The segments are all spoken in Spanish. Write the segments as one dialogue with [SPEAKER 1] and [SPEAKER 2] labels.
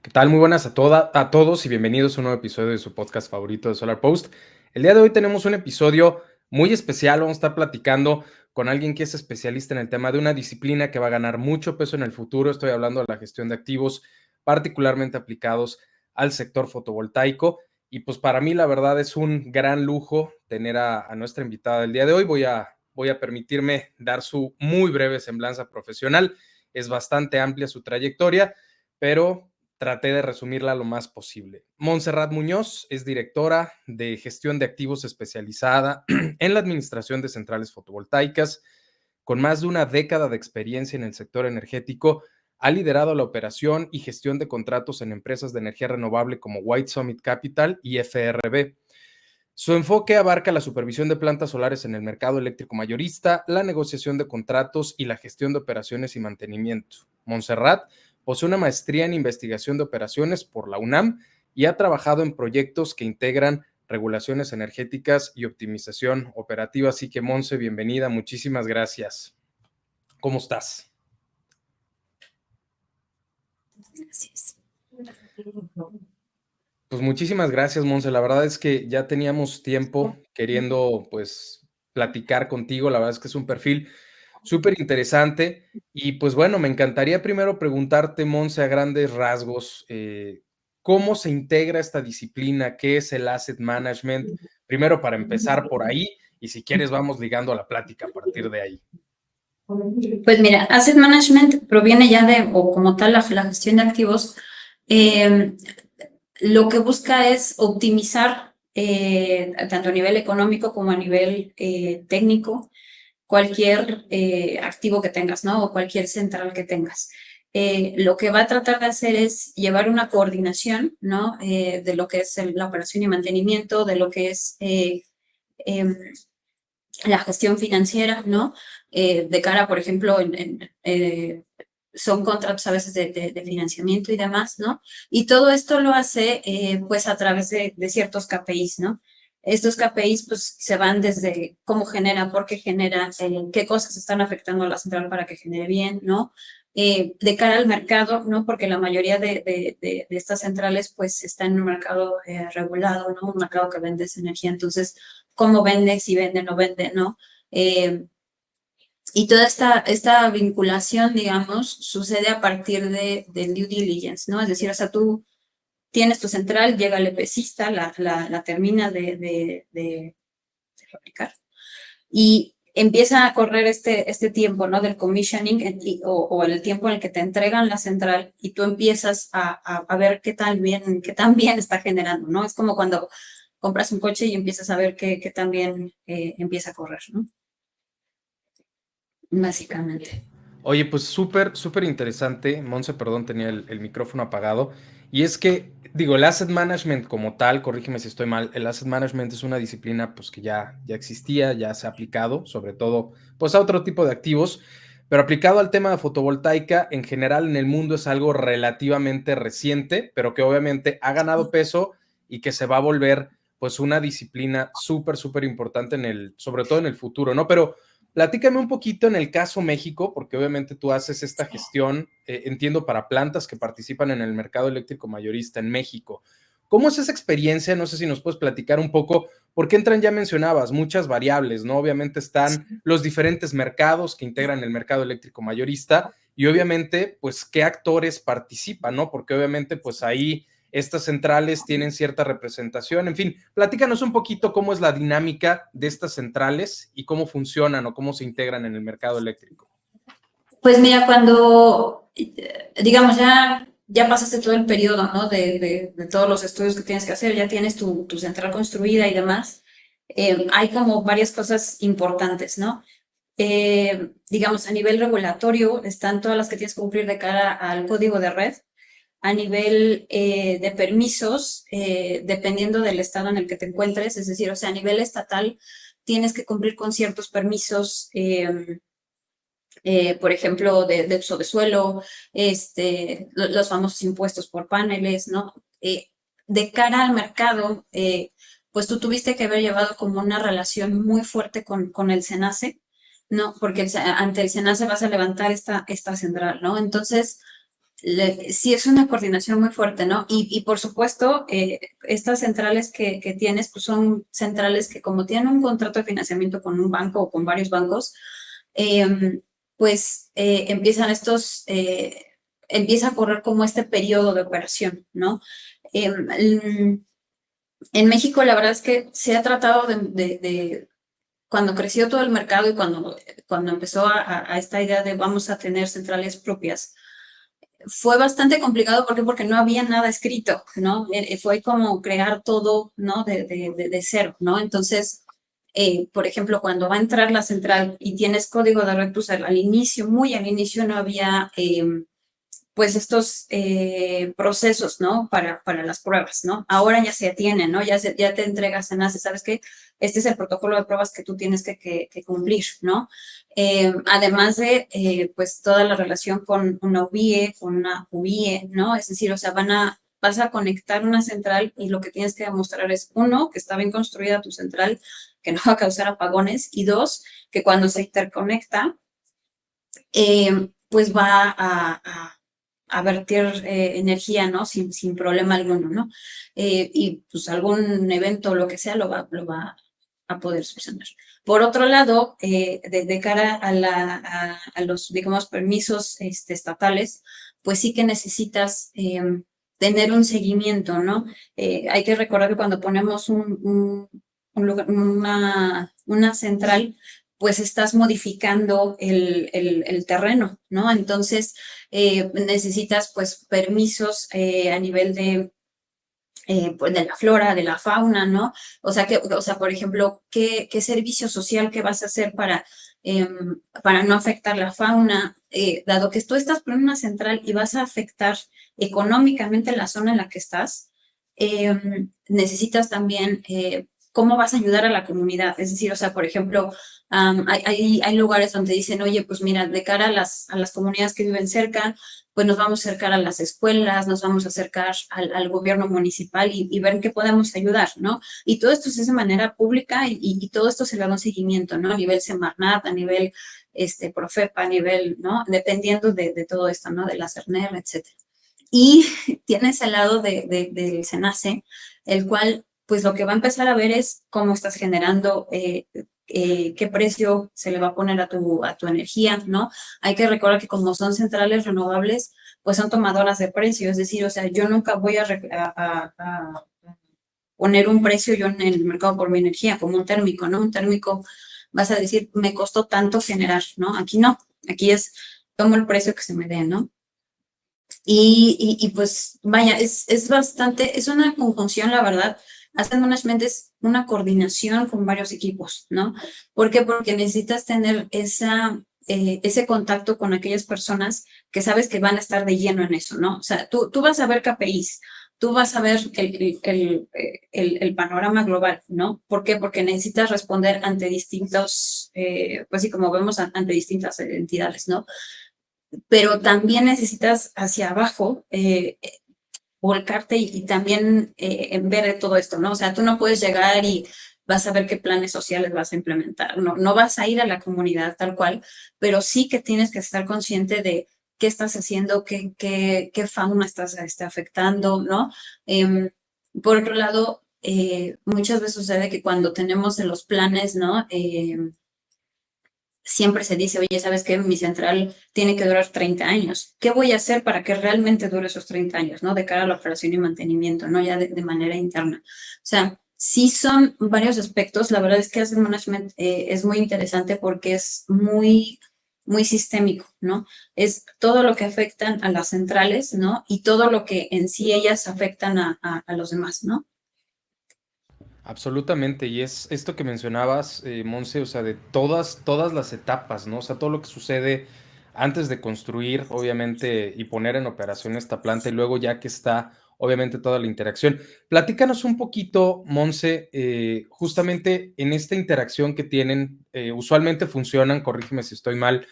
[SPEAKER 1] ¿Qué tal? Muy buenas a todos y bienvenidos a un nuevo episodio de su podcast favorito de Solar Post. El día de hoy tenemos un episodio muy especial. Vamos a estar platicando con alguien que es especialista en el tema de una disciplina que va a ganar mucho peso en el futuro. Estoy hablando de la gestión de activos, particularmente aplicados al sector fotovoltaico. Y pues para mí la verdad es un gran lujo tener a nuestra invitada del día de hoy. Voy a permitirme dar su muy breve semblanza profesional. Es bastante amplia su trayectoria, pero traté de resumirla lo más posible. Montserrat Muñoz es directora de gestión de activos especializada en la administración de centrales fotovoltaicas. Con más de una década de experiencia en el sector energético, ha liderado la operación y gestión de contratos en empresas de energía renovable como White Summit Capital y FRB. Su enfoque abarca la supervisión de plantas solares en el mercado eléctrico mayorista, la negociación de contratos y la gestión de operaciones y mantenimiento. Montserrat posee una maestría en investigación de operaciones por la UNAM y ha trabajado en proyectos que integran regulaciones energéticas y optimización operativa. Así que, Monse, bienvenida, muchísimas gracias. ¿Cómo estás?
[SPEAKER 2] Gracias.
[SPEAKER 1] Pues muchísimas gracias, Monse. La verdad es que ya teníamos tiempo queriendo, pues, platicar contigo. La verdad es que es un perfil súper interesante. Y pues bueno, me encantaría primero preguntarte, Monse, a grandes rasgos, ¿cómo se integra esta disciplina? ¿Qué es el asset management? Primero para empezar por ahí, y si quieres vamos ligando a la plática a partir de ahí.
[SPEAKER 2] Pues mira, Asset Management proviene ya de, o como tal, la gestión de activos, eh, lo que busca es optimizar, tanto a nivel económico como a nivel técnico, cualquier activo que tengas, ¿no? O cualquier central que tengas. Lo que va a tratar de hacer es llevar una coordinación, ¿no? De lo que es la operación y mantenimiento, de lo que es em, la gestión financiera, ¿no? De cara, por ejemplo, son contratos a veces de financiamiento y demás, ¿no? Y todo esto lo hace, pues, a través de ciertos KPIs, ¿no? Estos KPIs, pues, se van desde cómo genera, por qué genera, qué cosas están afectando a la central para que genere bien, ¿no? De cara al mercado, ¿no? Porque la mayoría de estas centrales, pues, están en un mercado regulado, ¿no? Un mercado que vende esa energía. Entonces, cómo vende, si vende, no vende, ¿no? Eh, y toda esta vinculación, digamos, sucede a partir del due diligence, ¿no? Es decir, o sea, tú tienes tu central, llega el EPCista, la termina de fabricar y empieza a correr este tiempo, ¿no? Del commissioning o el tiempo en el que te entregan la central y tú empiezas a ver qué tan bien está generando, ¿no? Es como cuando compras un coche y empiezas a ver qué tan bien empieza a correr, ¿no? Básicamente.
[SPEAKER 1] Oye, pues súper, súper interesante. Monse, perdón, tenía el micrófono apagado. Y es que, digo, el asset management como tal, corrígeme si estoy mal, el asset management es una disciplina pues que ya existía, ya se ha aplicado, sobre todo pues a otro tipo de activos, pero aplicado al tema de fotovoltaica, en general en el mundo es algo relativamente reciente, pero que obviamente ha ganado peso y que se va a volver pues una disciplina súper, súper importante sobre todo en el futuro, ¿no? Pero platícame un poquito en el caso México, porque obviamente tú haces esta gestión, entiendo, para plantas que participan en el mercado eléctrico mayorista en México. ¿Cómo es esa experiencia? No sé si nos puedes platicar un poco, porque entran, ya mencionabas, muchas variables, ¿no? Obviamente están los diferentes mercados que integran el mercado eléctrico mayorista y obviamente, pues, qué actores participan, ¿no? Porque obviamente, pues ahí estas centrales tienen cierta representación. En fin, platícanos un poquito cómo es la dinámica de estas centrales y cómo funcionan o cómo se integran en el mercado eléctrico.
[SPEAKER 2] Pues mira, cuando, digamos, ya pasaste todo el periodo, ¿no? De todos los estudios que tienes que hacer, ya tienes tu central construida y demás, hay como varias cosas importantes, ¿no? Digamos, a nivel regulatorio están todas las que tienes que cumplir de cara al código de red. A nivel de permisos, dependiendo del estado en el que te encuentres, es decir, o sea, a nivel estatal tienes que cumplir con ciertos permisos, por ejemplo, de uso de suelo, los famosos impuestos por paneles, ¿no? De cara al mercado, pues tú tuviste que haber llevado como una relación muy fuerte con el SENACE, ¿no? Porque ante el SENACE vas a levantar esta central, ¿no? Entonces, sí es una coordinación muy fuerte, ¿no? Y por supuesto, estas centrales que tienes, pues son centrales que como tienen un contrato de financiamiento con un banco o con varios bancos, pues empieza a correr como este periodo de operación, ¿no? En México, la verdad es que se ha tratado cuando creció todo el mercado y cuando empezó a esta idea de vamos a tener centrales propias, fue bastante complicado. ¿Por qué? Porque no había nada escrito, ¿no? Fue como crear todo, ¿no? De cero, ¿no? Entonces, por ejemplo, cuando va a entrar la central y tienes código de red, pues al inicio, muy al inicio, no había pues estos procesos, ¿no? Para las pruebas, ¿no? Ahora ya se tienen, ¿no? Ya te entregas en ACE, ¿sabes qué? Este es el protocolo de pruebas que tú tienes que cumplir, ¿no? Además de, pues, toda la relación con una UBIE, con una UIE, ¿no? Es decir, o sea, vas a conectar una central y lo que tienes que demostrar es, uno, que está bien construida tu central, que no va a causar apagones, y dos, que cuando se interconecta, pues va a vertir energía, ¿no? Sin problema alguno, ¿no? Y pues algún evento o lo que sea lo va a poder subsanar. Por otro lado, de cara a los, digamos, permisos estatales, pues sí que necesitas tener un seguimiento, ¿no? Hay que recordar que cuando ponemos una central, pues estás modificando el terreno, ¿no? Entonces, necesitas pues permisos a nivel pues, de la flora, de la fauna, ¿no? O sea, por ejemplo, ¿qué servicio social que vas a hacer para no afectar la fauna? Dado que tú estás por una central y vas a afectar económicamente la zona en la que estás, necesitas también cómo vas a ayudar a la comunidad. Es decir, o sea, por ejemplo, hay lugares donde dicen, oye, pues mira, de cara a las comunidades que viven cerca, pues nos vamos a acercar a las escuelas, nos vamos a acercar al gobierno municipal y ver en qué podemos ayudar, ¿no? Y todo esto se hace de manera pública y todo esto se le da un seguimiento, ¿no? A nivel Semarnat, a nivel Profepa, a nivel, ¿no? Dependiendo de todo esto, ¿no? De la CERNER, etcétera. Y tienes el lado del SENACE, el cual, pues lo que va a empezar a ver es cómo estás generando, qué precio se le va a poner a tu energía, ¿no? Hay que recordar que como son centrales renovables, pues son tomadoras de precio, es decir, o sea, yo nunca voy a poner un precio yo en el mercado por mi energía, como un térmico, ¿no? Un térmico, vas a decir, me costó tanto generar, ¿no? Aquí no, aquí es, tomo el precio que se me dé, ¿no? Pues vaya, es bastante, es una conjunción, la verdad. Asset Management es una coordinación con varios equipos, ¿no? ¿Por qué? Porque necesitas tener ese contacto con aquellas personas que sabes que van a estar de lleno en eso, ¿no? O sea, tú vas a ver KPIs, tú vas a ver el panorama global, ¿no? ¿Por qué? Porque necesitas responder ante distintos, pues sí, como vemos, ante distintas entidades, ¿no? Pero también necesitas hacia abajo volcarte y también en ver todo esto, ¿no? O sea, tú no puedes llegar y vas a ver qué planes sociales vas a implementar, no vas a ir a la comunidad tal cual, pero sí que tienes que estar consciente de qué estás haciendo, qué fauna estás afectando, ¿no? Por otro lado, muchas veces sucede que cuando tenemos en los planes, ¿no? Siempre se dice, oye, ¿sabes qué? Mi central tiene que durar 30 años. ¿Qué voy a hacer para que realmente dure esos 30 años, ¿no? De cara a la operación y mantenimiento, ¿no? Ya de manera interna. O sea, sí son varios aspectos. La verdad es que Asset Management es muy interesante porque es muy sistémico, ¿no? Es todo lo que afectan a las centrales, ¿no? Y todo lo que en sí ellas afectan a los demás, ¿no?
[SPEAKER 1] Absolutamente, y es esto que mencionabas, Monse, o sea, de todas las etapas, ¿no? O sea, todo lo que sucede antes de construir, obviamente, y poner en operación esta planta, y luego ya que está, obviamente, toda la interacción. Platícanos un poquito, Monse, justamente en esta interacción que tienen, usualmente funcionan, corrígeme si estoy mal,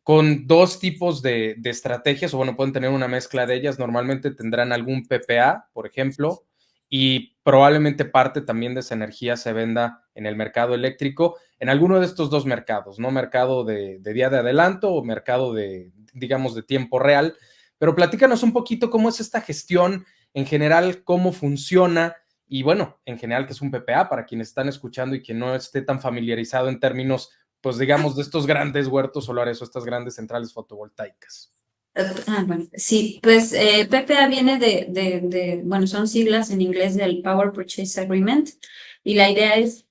[SPEAKER 1] con dos tipos de estrategias, o bueno, pueden tener una mezcla de ellas. Normalmente tendrán algún PPA, por ejemplo, y probablemente parte también de esa energía se venda en el mercado eléctrico, en alguno de estos dos mercados, ¿no? Mercado de día de adelanto o mercado de, digamos, de tiempo real. pero platícanos un poquito cómo es esta gestión en general, cómo funciona y bueno, en general que es un PPA para quienes están escuchando y quien no esté tan familiarizado en términos, pues digamos, de estos grandes huertos solares o estas grandes centrales fotovoltaicas.
[SPEAKER 2] Bueno, sí, pues PPA viene bueno, son siglas en inglés del Power Purchase Agreement y la idea es,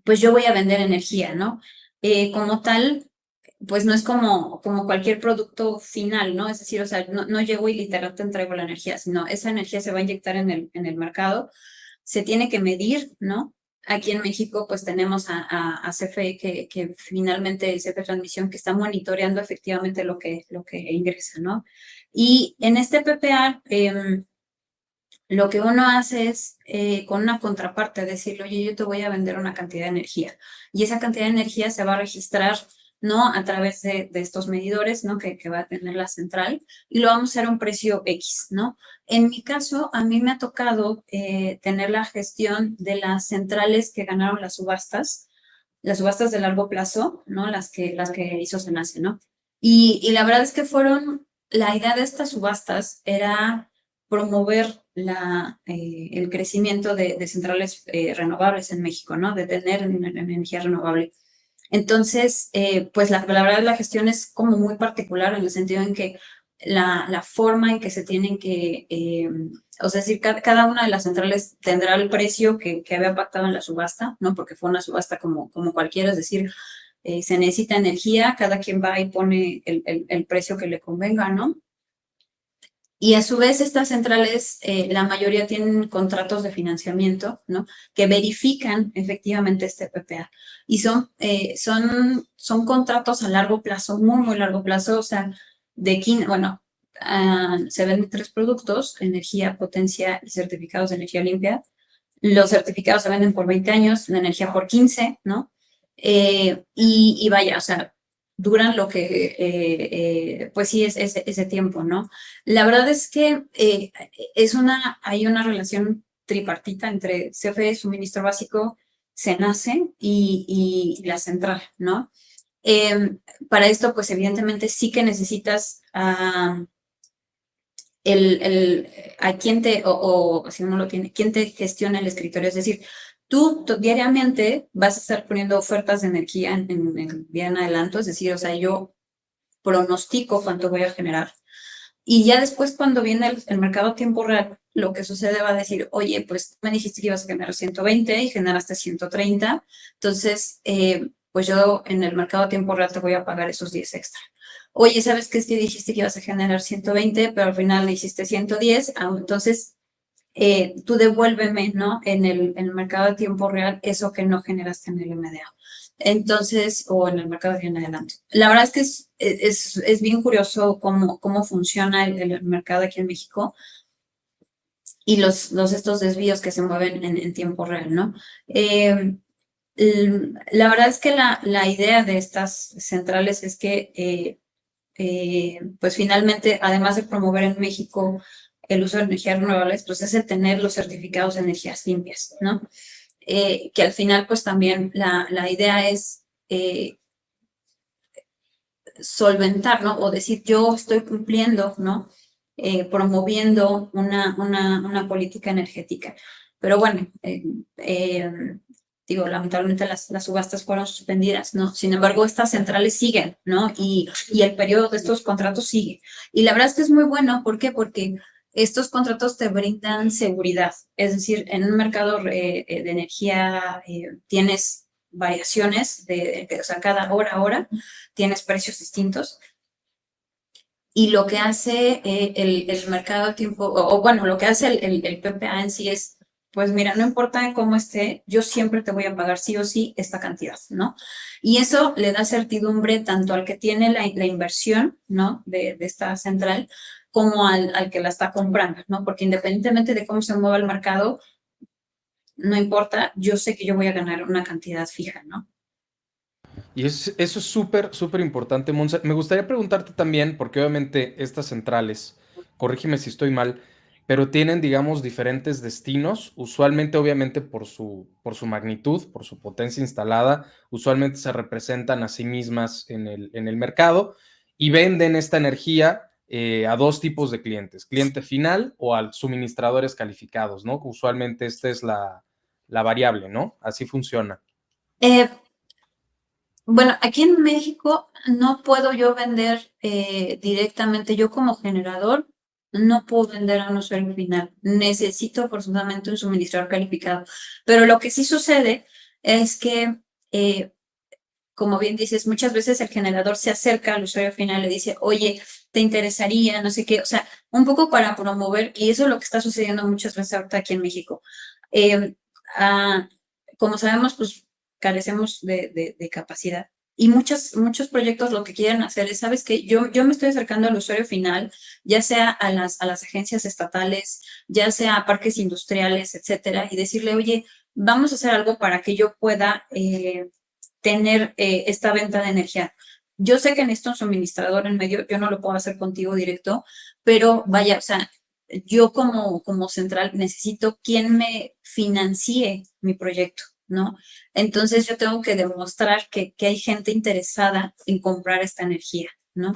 [SPEAKER 2] pues yo voy a vender energía, ¿no? Como tal, pues no es como cualquier producto final, ¿no? Es decir, o sea, no llego y literal te entrego la energía, sino esa energía se va a inyectar en el mercado, se tiene que medir, ¿no? Aquí en México, pues tenemos a CFE, que finalmente es CFE Transmisión, que está monitoreando efectivamente lo que ingresa, ¿no? Y en este PPA, lo que uno hace es, con una contraparte, decirle, oye, yo te voy a vender una cantidad de energía. Y esa cantidad de energía se va a registrar, ¿no? A través de estos medidores, ¿no? Que va a tener la central. Y lo vamos a hacer a un precio X, ¿no? En mi caso, a mí me ha tocado tener la gestión de las centrales que ganaron las subastas de largo plazo, ¿no? Las que hizo Senace, ¿no? Y la verdad es que la idea de estas subastas era promover el crecimiento de centrales renovables en México, ¿no? De tener energía renovable. Entonces, pues la verdad la gestión es como muy particular en el sentido en que la forma en que se tienen que, o sea, es decir, cada una de las centrales tendrá el precio que había pactado en la subasta, ¿no? Porque fue una subasta como cualquiera, es decir, se necesita energía, cada quien va y pone el precio que le convenga, ¿no? Y a su vez estas centrales, la mayoría tienen contratos de financiamiento, ¿no? Que verifican efectivamente este PPA. Y son contratos a largo plazo, muy, muy largo plazo, o sea, bueno, se venden 3 productos: energía, potencia y certificados de energía limpia. Los certificados se venden por 20 años, la energía por 15, ¿no? Y vaya, o sea, duran lo que, pues sí, es ese tiempo, ¿no? La verdad es que hay una relación tripartita entre CFE, suministro básico, SENACE y la central, ¿no? Eh, para esto, pues evidentemente sí que necesitas a quién o si uno lo tiene, quién te gestiona el escritorio. Es decir, tú diariamente vas a estar poniendo ofertas de energía en el día en adelanto, es decir, o sea, yo pronostico cuánto voy a generar. Y ya después, cuando viene el mercado a tiempo real, lo que sucede va a decir, oye, pues me dijiste que ibas a generar 120 y generaste 130, entonces, pues yo en el mercado a tiempo real te voy a pagar esos 10 extra. Oye, ¿sabes qué? Es que dijiste que ibas a generar 120, pero al final le hiciste 110, entonces tú devuélveme, ¿no? En el mercado de tiempo real eso que no generaste en el MDA. Entonces, o en el mercado de en adelante. La verdad es que es bien curioso cómo funciona el mercado aquí en México y estos desvíos que se mueven en tiempo real, ¿no? La verdad es que la idea de estas centrales es que pues finalmente, además de promover en México el uso de energías renovables, pues es el tener los certificados de energías limpias, ¿no? Que al final, pues también la idea es solventar, ¿no? O decir, yo estoy cumpliendo, ¿no? Promoviendo una política energética. Pero bueno, digo, lamentablemente las subastas fueron suspendidas, ¿no? Sin embargo, estas centrales siguen, ¿no? Y el periodo de estos contratos sigue. Y la verdad es que es muy bueno, ¿por qué? Porque estos contratos te brindan seguridad. Es decir, en un mercado de energía tienes variaciones, o sea, cada hora tienes precios distintos. Y lo que hace el mercado a tiempo, bueno, lo que hace el PPA en sí es, pues mira, no importa cómo esté, yo siempre te voy a pagar sí o sí esta cantidad, ¿no? Y eso le da certidumbre tanto al que tiene la inversión, ¿no? De esta central, como al que la está comprando, ¿no? Porque independientemente de cómo se mueva el mercado, no importa, yo sé que yo voy a ganar una cantidad fija, ¿no?
[SPEAKER 1] Y eso es súper, súper importante, Monse. Me gustaría preguntarte también, porque obviamente estas centrales, corrígeme si estoy mal, pero tienen, digamos, diferentes destinos, usualmente, obviamente, por su magnitud, por su potencia instalada, usualmente se representan a sí mismas en el mercado y venden esta energía a dos tipos de clientes, cliente final o a suministradores calificados, ¿no? Usualmente esta es la variable, ¿no? Así funciona.
[SPEAKER 2] Eh, bueno, aquí en México no puedo yo vender directamente, yo como generador no puedo vender a un usuario final. Necesito forzosamente un suministrador calificado. Pero lo que sí sucede es que, como bien dices, muchas veces el generador se acerca al usuario final y le dice, oye, ¿te interesaría? No sé qué. O sea, un poco para promover, y eso es lo que está sucediendo muchas veces ahorita aquí en México. Eh, ah, Como sabemos, pues carecemos de capacidad. Y muchos proyectos lo que quieren hacer es, ¿sabes qué? Yo me estoy acercando al usuario final, ya sea a las agencias estatales, ya sea a parques industriales, etcétera, y decirle, oye, vamos a hacer algo para que yo pueda tener esta venta de energía. Yo sé que necesito un suministrador en medio, yo no lo puedo hacer contigo directo, pero vaya, o sea, yo como central necesito quien me financie mi proyecto, ¿no? Entonces yo tengo que demostrar que hay gente interesada en comprar esta energía, ¿no?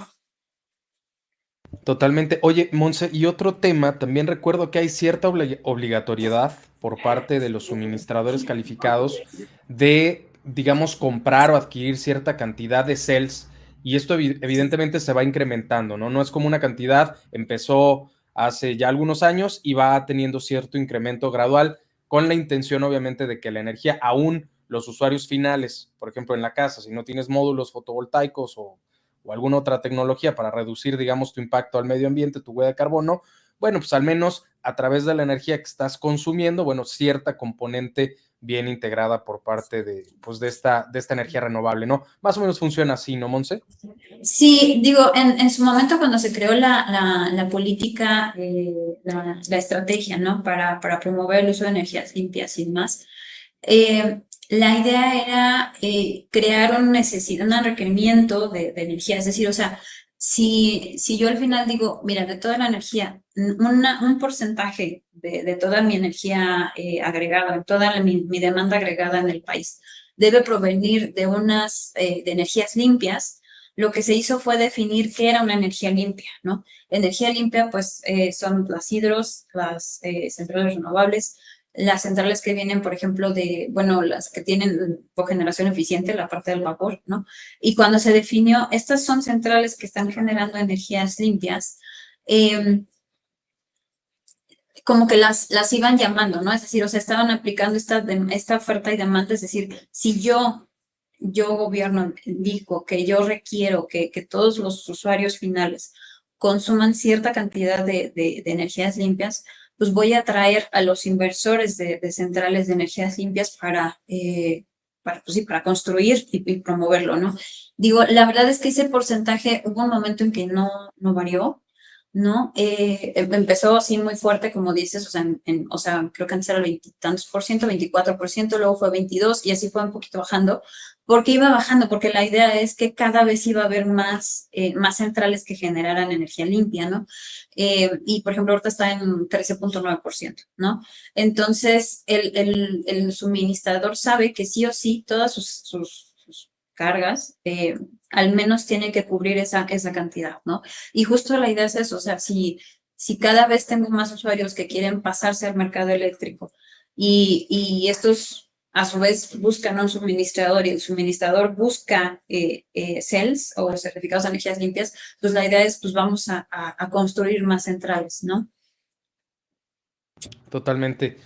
[SPEAKER 1] Totalmente. Oye, Monse, y otro tema, también recuerdo que hay cierta obligatoriedad por parte de los suministradores calificados de, digamos, comprar o adquirir cierta cantidad de cells y esto evidentemente se va incrementando, ¿no? No es como una cantidad, empezó hace ya algunos años y va teniendo cierto incremento gradual con la intención, obviamente, de que la energía, aún los usuarios finales, por ejemplo, en la casa, si no tienes módulos fotovoltaicos o alguna otra tecnología para reducir, digamos, tu impacto al medio ambiente, tu huella de carbono, bueno, pues al menos a través de la energía que estás consumiendo, bueno, cierta componente bien integrada por parte de, pues, de esta energía renovable, ¿no? Más o menos funciona así, ¿no, Monse?
[SPEAKER 2] Sí, digo, en su momento cuando se creó la política, la estrategia, ¿no? Para promover el uso de energías limpias y más, la idea era crear un requerimiento de energía, es decir, o sea, si yo al final digo, mira, de toda la energía, un porcentaje de toda mi energía agregada, mi demanda agregada en el país, debe provenir de de energías limpias. Lo que se hizo fue definir qué era una energía limpia, ¿no? Energía limpia, pues, son las hidros, las centrales renovables, las centrales que vienen, por ejemplo, bueno, las que tienen cogeneración eficiente, la parte del vapor, ¿no? Y cuando se definió, estas son centrales que están generando energías limpias, eh, como que las iban llamando, ¿no? Es decir, o sea, estaban aplicando esta oferta y demanda, es decir, si yo gobierno digo que yo requiero que todos los usuarios finales consuman cierta cantidad de energías limpias, pues voy a atraer a los inversores de centrales de energías limpias pues sí, para construir y promoverlo, ¿no? Digo, la verdad es que ese porcentaje hubo un momento en que no varió, ¿no? Empezó así muy fuerte, como dices, o sea, o sea, creo que antes era el veintitantos por ciento, 24%, luego fue 22% y así fue un poquito bajando, porque iba bajando, porque la idea es que cada vez iba a haber más centrales que generaran energía limpia, ¿no? Y por ejemplo, ahorita está en 13,9%, ¿no? Entonces, el suministrador sabe que sí o sí todas sus cargas al menos tienen que cubrir esa cantidad, ¿no? Y justo la idea es eso, o sea, si cada vez tengo más usuarios que quieren pasarse al mercado eléctrico y estos a su vez buscan un suministrador y el suministrador busca cells o certificados de energías limpias, pues la idea es, pues vamos a construir más centrales, ¿no?
[SPEAKER 1] Totalmente,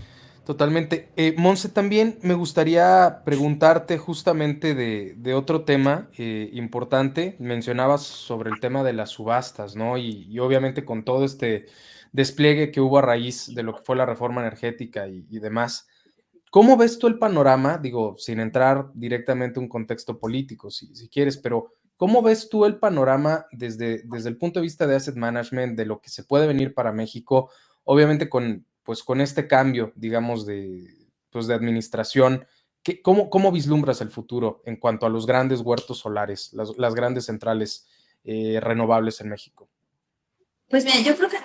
[SPEAKER 1] totalmente. Monse, también me gustaría preguntarte justamente de otro tema importante. Mencionabas sobre el tema de las subastas, ¿no? Y obviamente con todo este despliegue que hubo a raíz de lo que fue la reforma energética y demás. ¿Cómo ves tú el panorama? Digo, sin entrar directamente a un contexto político, si quieres, pero ¿cómo ves tú el panorama desde el punto de vista de asset management, de lo que se puede venir para México? Obviamente pues, con este cambio, digamos, pues, de administración, ¿cómo vislumbras el futuro en cuanto a los grandes huertos solares, las grandes centrales renovables en México?
[SPEAKER 2] Pues mira, yo creo que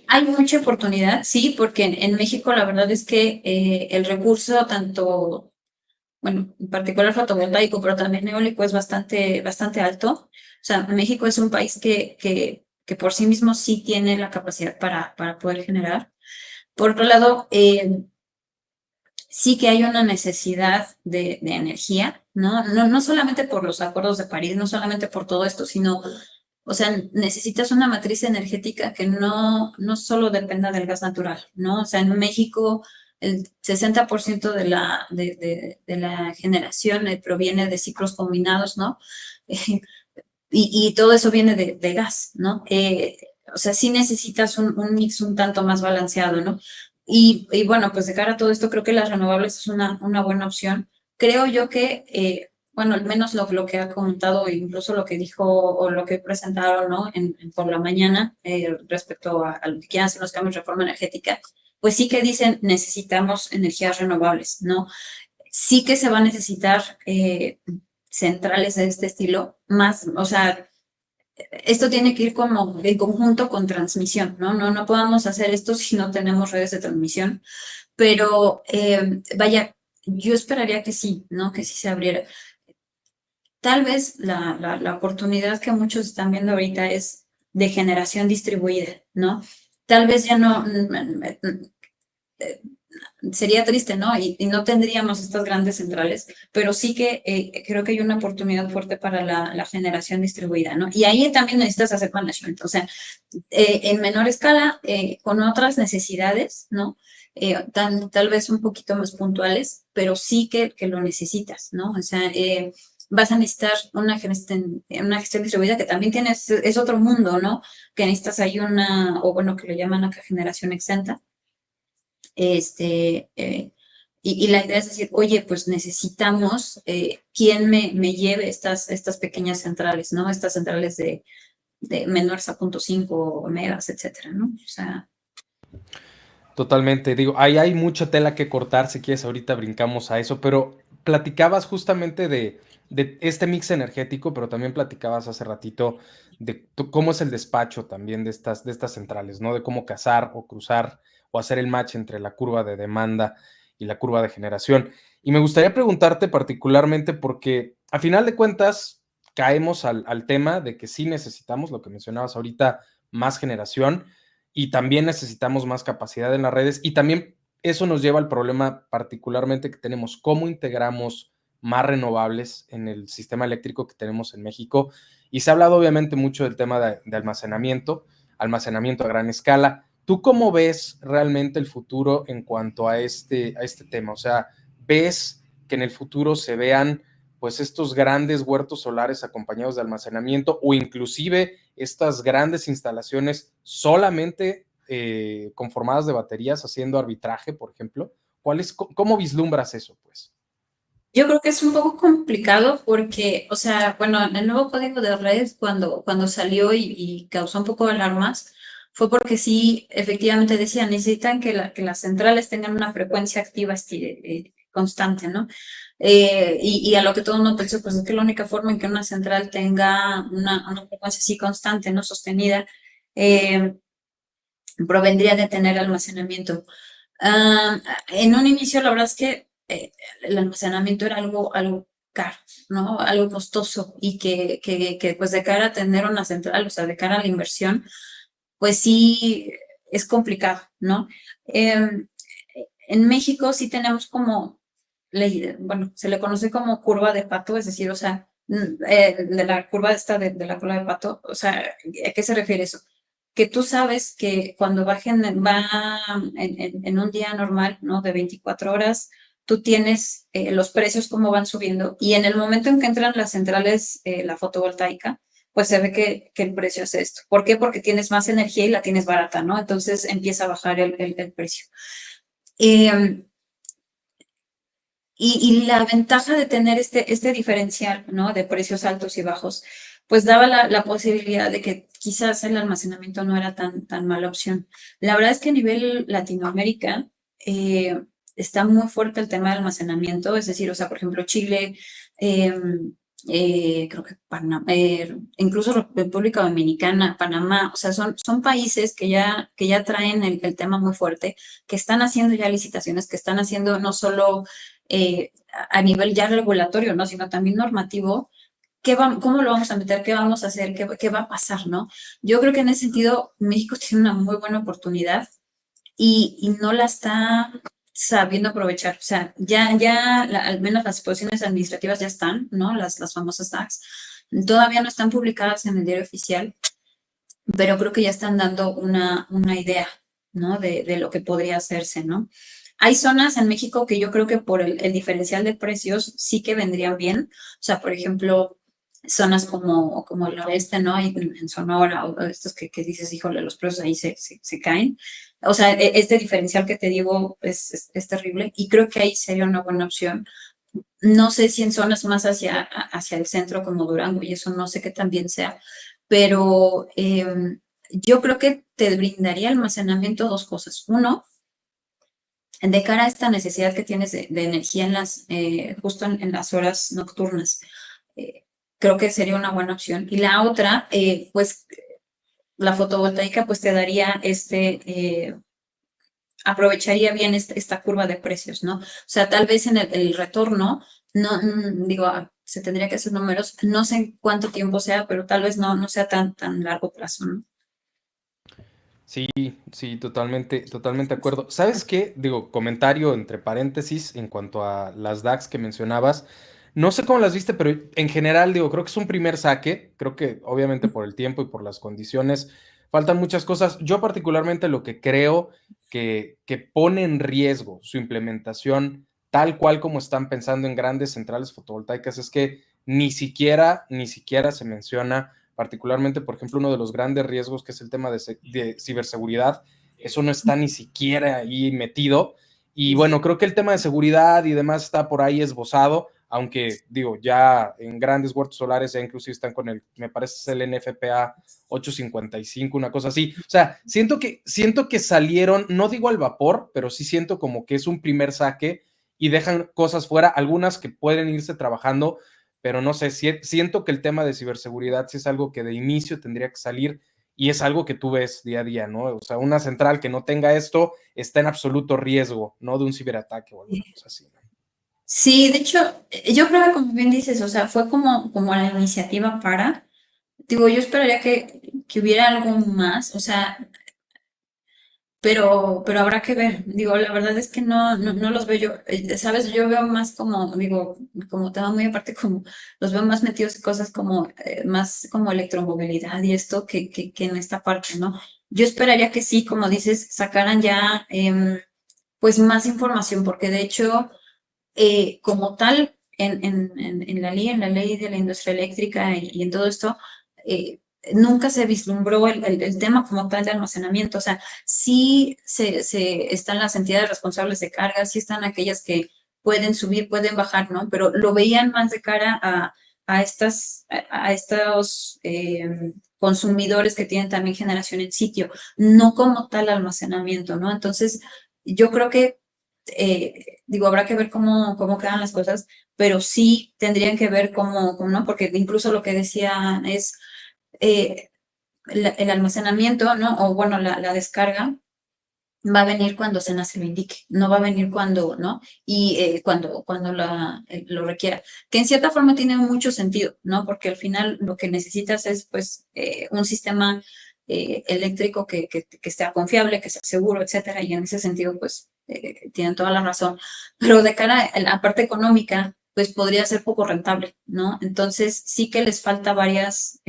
[SPEAKER 2] hay mucha oportunidad, sí, porque en México la verdad es que el recurso, tanto, bueno, en particular fotovoltaico, pero también eólico, es bastante alto. O sea, México es un país que que por sí mismo sí tiene la capacidad para poder generar. Por otro lado, sí que hay una necesidad de energía, ¿no? No solamente por los acuerdos de París, no solamente por todo esto, sino, o sea, necesitas una matriz energética que no solo dependa del gas natural, ¿no? O sea, en México el 60% de la generación proviene de ciclos combinados, ¿no? Y todo eso viene de gas, ¿no? O sea, sí necesitas un mix un tanto más balanceado, ¿no? Y bueno, pues de cara a todo esto, creo que las renovables es una buena opción. Creo yo que, bueno, al menos lo que ha comentado, e incluso lo que dijo o lo que presentaron, ¿no? Por la mañana, respecto a lo que quieren hacer los cambios de reforma energética, pues sí que dicen necesitamos energías renovables, ¿no? Sí que se va a necesitar centrales de este estilo, más, o sea, esto tiene que ir como en conjunto con transmisión, ¿no? No podamos hacer esto si no tenemos redes de transmisión, pero vaya, yo esperaría que sí, ¿no? Que sí se abriera. Tal vez la oportunidad que muchos están viendo ahorita es de generación distribuida, ¿no? Tal vez ya no, sería triste, ¿no? Y no tendríamos estas grandes centrales, pero sí que creo que hay una oportunidad fuerte para la generación distribuida, ¿no? Y ahí también necesitas hacer management, o sea, en menor escala, con otras necesidades, ¿no? Tal vez un poquito más puntuales, pero sí que lo necesitas, ¿no? O sea, vas a necesitar una gestión distribuida que también tienes, es otro mundo, ¿no? Que necesitas ahí o bueno, que le llaman acá generación exenta, y la idea es decir, oye, pues necesitamos quien me lleve estas pequeñas centrales, ¿no? Estas centrales de menores a 0.5 megas, etcétera, ¿no? O sea,
[SPEAKER 1] Totalmente, digo, ahí hay mucha tela que cortar, si quieres ahorita brincamos a eso, pero platicabas justamente de este mix energético, pero también platicabas hace ratito de cómo es el despacho también de estas centrales, ¿no? De cómo cazar o cruzar o hacer el match entre la curva de demanda y la curva de generación. Y me gustaría preguntarte particularmente porque a final de cuentas caemos al tema de que sí necesitamos, lo que mencionabas ahorita, más generación y también necesitamos más capacidad en las redes y también eso nos lleva al problema particularmente que tenemos, cómo integramos más renovables en el sistema eléctrico que tenemos en México. Y se ha hablado obviamente mucho del tema de almacenamiento a gran escala. ¿Tú cómo ves realmente el futuro en cuanto a este tema? O sea, ¿ves que en el futuro se vean pues estos grandes huertos solares acompañados de almacenamiento o inclusive estas grandes instalaciones solamente conformadas de baterías haciendo arbitraje, por ejemplo? ¿Cómo vislumbras eso, pues?
[SPEAKER 2] yo creo que es un poco complicado porque, o sea, bueno, el nuevo código de redes cuando salió y causó un poco de alarmas, fue porque sí, efectivamente decían, necesitan que las centrales tengan una frecuencia activa constante, ¿no? Y a lo que todo uno pensó, pues es que la única forma en que una central tenga una frecuencia así constante, no sostenida, eh, provendría de tener almacenamiento. Ah, en un inicio, la verdad es que el almacenamiento era algo caro, ¿no? Algo costoso y que pues de cara a tener una central, o sea, de cara a la inversión, pues sí es complicado, ¿no? En México sí tenemos como, bueno, se le conoce como curva de pato, es decir, o sea, de la curva esta de la cola de pato, o sea, ¿a qué se refiere eso? Que tú sabes que cuando en un día normal, ¿no? De 24 horas, tú tienes los precios como van subiendo y en el momento en que entran las centrales, la fotovoltaica, pues se ve que el precio es esto. ¿Por qué? Porque tienes más energía y la tienes barata, ¿no? Entonces empieza a bajar el precio. Eh, y la ventaja de tener este diferencial, ¿no? De precios altos y bajos, pues daba la posibilidad de que quizás el almacenamiento no era tan mala opción. La verdad es que a nivel Latinoamérica está muy fuerte el tema del almacenamiento, es decir, o sea, por ejemplo, Chile, eh, creo que Panamá, incluso República Dominicana, Panamá, o sea, son países que ya traen el tema muy fuerte, que están haciendo ya licitaciones, que están haciendo no solo a nivel ya regulatorio, ¿no? Sino también normativo, ¿cómo lo vamos a meter? ¿Qué vamos a hacer? ¿Qué va a pasar, no? Yo creo que en ese sentido México tiene una muy buena oportunidad y no la está sabiendo aprovechar. O sea, al menos las posiciones administrativas ya están, ¿no? Las famosas DAX. Todavía no están publicadas en el diario oficial, pero creo que ya están dando una idea, ¿no? De lo que podría hacerse, ¿no? Hay zonas en México que yo creo que por el diferencial de precios sí que vendrían bien. O sea, por ejemplo, zonas como el oeste, ¿no? En Sonora, o estos que dices, híjole, los precios ahí se caen. O sea, este diferencial que te digo es terrible y creo que ahí sería una buena opción. No sé si en zonas más hacia el centro como Durango y eso no sé qué también sea, pero yo creo que te brindaría almacenamiento dos cosas. Uno, de cara a esta necesidad que tienes de energía justo en las horas nocturnas, eh, creo que sería una buena opción. Y la otra, pues la fotovoltaica pues te daría aprovecharía bien esta curva de precios, ¿no? O sea, tal vez en el retorno, no, digo, se tendría que hacer números, no sé en cuánto tiempo sea, pero tal vez no sea tan largo plazo, ¿no?
[SPEAKER 1] Sí, sí, totalmente, totalmente de acuerdo. ¿Sabes qué? Digo, comentario entre paréntesis en cuanto a las DAX que mencionabas. No sé cómo las viste, pero en general, digo, creo que es un primer saque. Creo que obviamente por el tiempo y por las condiciones faltan muchas cosas. Yo particularmente lo que creo que pone en riesgo su implementación tal cual como están pensando en grandes centrales fotovoltaicas es que ni siquiera se menciona particularmente, por ejemplo, uno de los grandes riesgos que es el tema de ciberseguridad, eso no está ni siquiera ahí metido. Y bueno, creo que el tema de seguridad y demás está por ahí esbozado, aunque digo, ya en grandes huertos solares ya inclusive están con me parece es el NFPA 855, una cosa así. O sea, siento que salieron, no digo al vapor, pero sí siento como que es un primer saque y dejan cosas fuera, algunas que pueden irse trabajando, pero no sé, siento que el tema de ciberseguridad sí es algo que de inicio tendría que salir y es algo que tú ves día a día, ¿no? O sea, una central que no tenga esto está en absoluto riesgo, ¿no? De un ciberataque o alguna cosa así, ¿no?
[SPEAKER 2] Sí, de hecho, yo creo que como bien dices, o sea, fue como la iniciativa digo, yo esperaría que hubiera algo más, o sea, pero habrá que ver. Digo, la verdad es que no los veo yo, ¿sabes? Yo veo más como, digo, como tema muy aparte, como los veo más metidos en cosas como, más como electromovilidad y esto que en esta parte, ¿no? Yo esperaría que sí, como dices, sacaran ya, pues más información, porque de hecho, como tal, en la ley de la industria eléctrica y en todo esto, eh, nunca se vislumbró el tema como tal de almacenamiento. O sea, sí están las entidades responsables de carga, sí están aquellas que pueden subir, pueden bajar, ¿no? Pero lo veían más de cara a estos consumidores que tienen también generación en sitio, no como tal almacenamiento, ¿no? Entonces, yo creo que digo, habrá que ver cómo quedan las cosas, pero sí tendrían que ver ¿no? Porque incluso lo que decía es eh, el almacenamiento, ¿no? O bueno, la descarga va a venir cuando se nace lo indique, no va a venir cuando, ¿no? Y cuando lo requiera, que en cierta forma tiene mucho sentido, ¿no? Porque al final lo que necesitas es, pues, un sistema eléctrico que sea confiable, que sea seguro, etcétera, y en ese sentido, pues, tienen toda la razón. Pero de cara a la parte económica, pues podría ser poco rentable, ¿no? Entonces, sí que les falta pues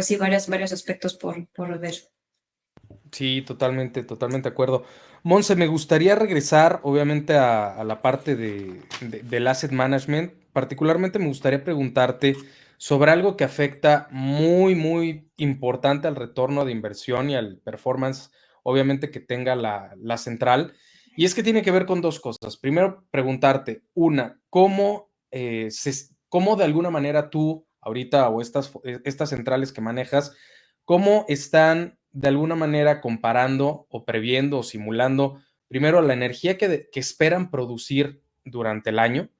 [SPEAKER 2] sí, varios aspectos por ver.
[SPEAKER 1] Sí, totalmente, totalmente de acuerdo. Monse, me gustaría regresar, obviamente, a la parte del asset management. Particularmente me gustaría preguntarte sobre algo que afecta muy, muy importante al retorno de inversión y al performance, obviamente, que tenga la central. Y es que tiene que ver con dos cosas. Primero, preguntarte, una, cómo de alguna manera tú, ahorita, o estas centrales que manejas, cómo están de alguna manera comparando o previendo o simulando primero la energía que esperan producir durante el año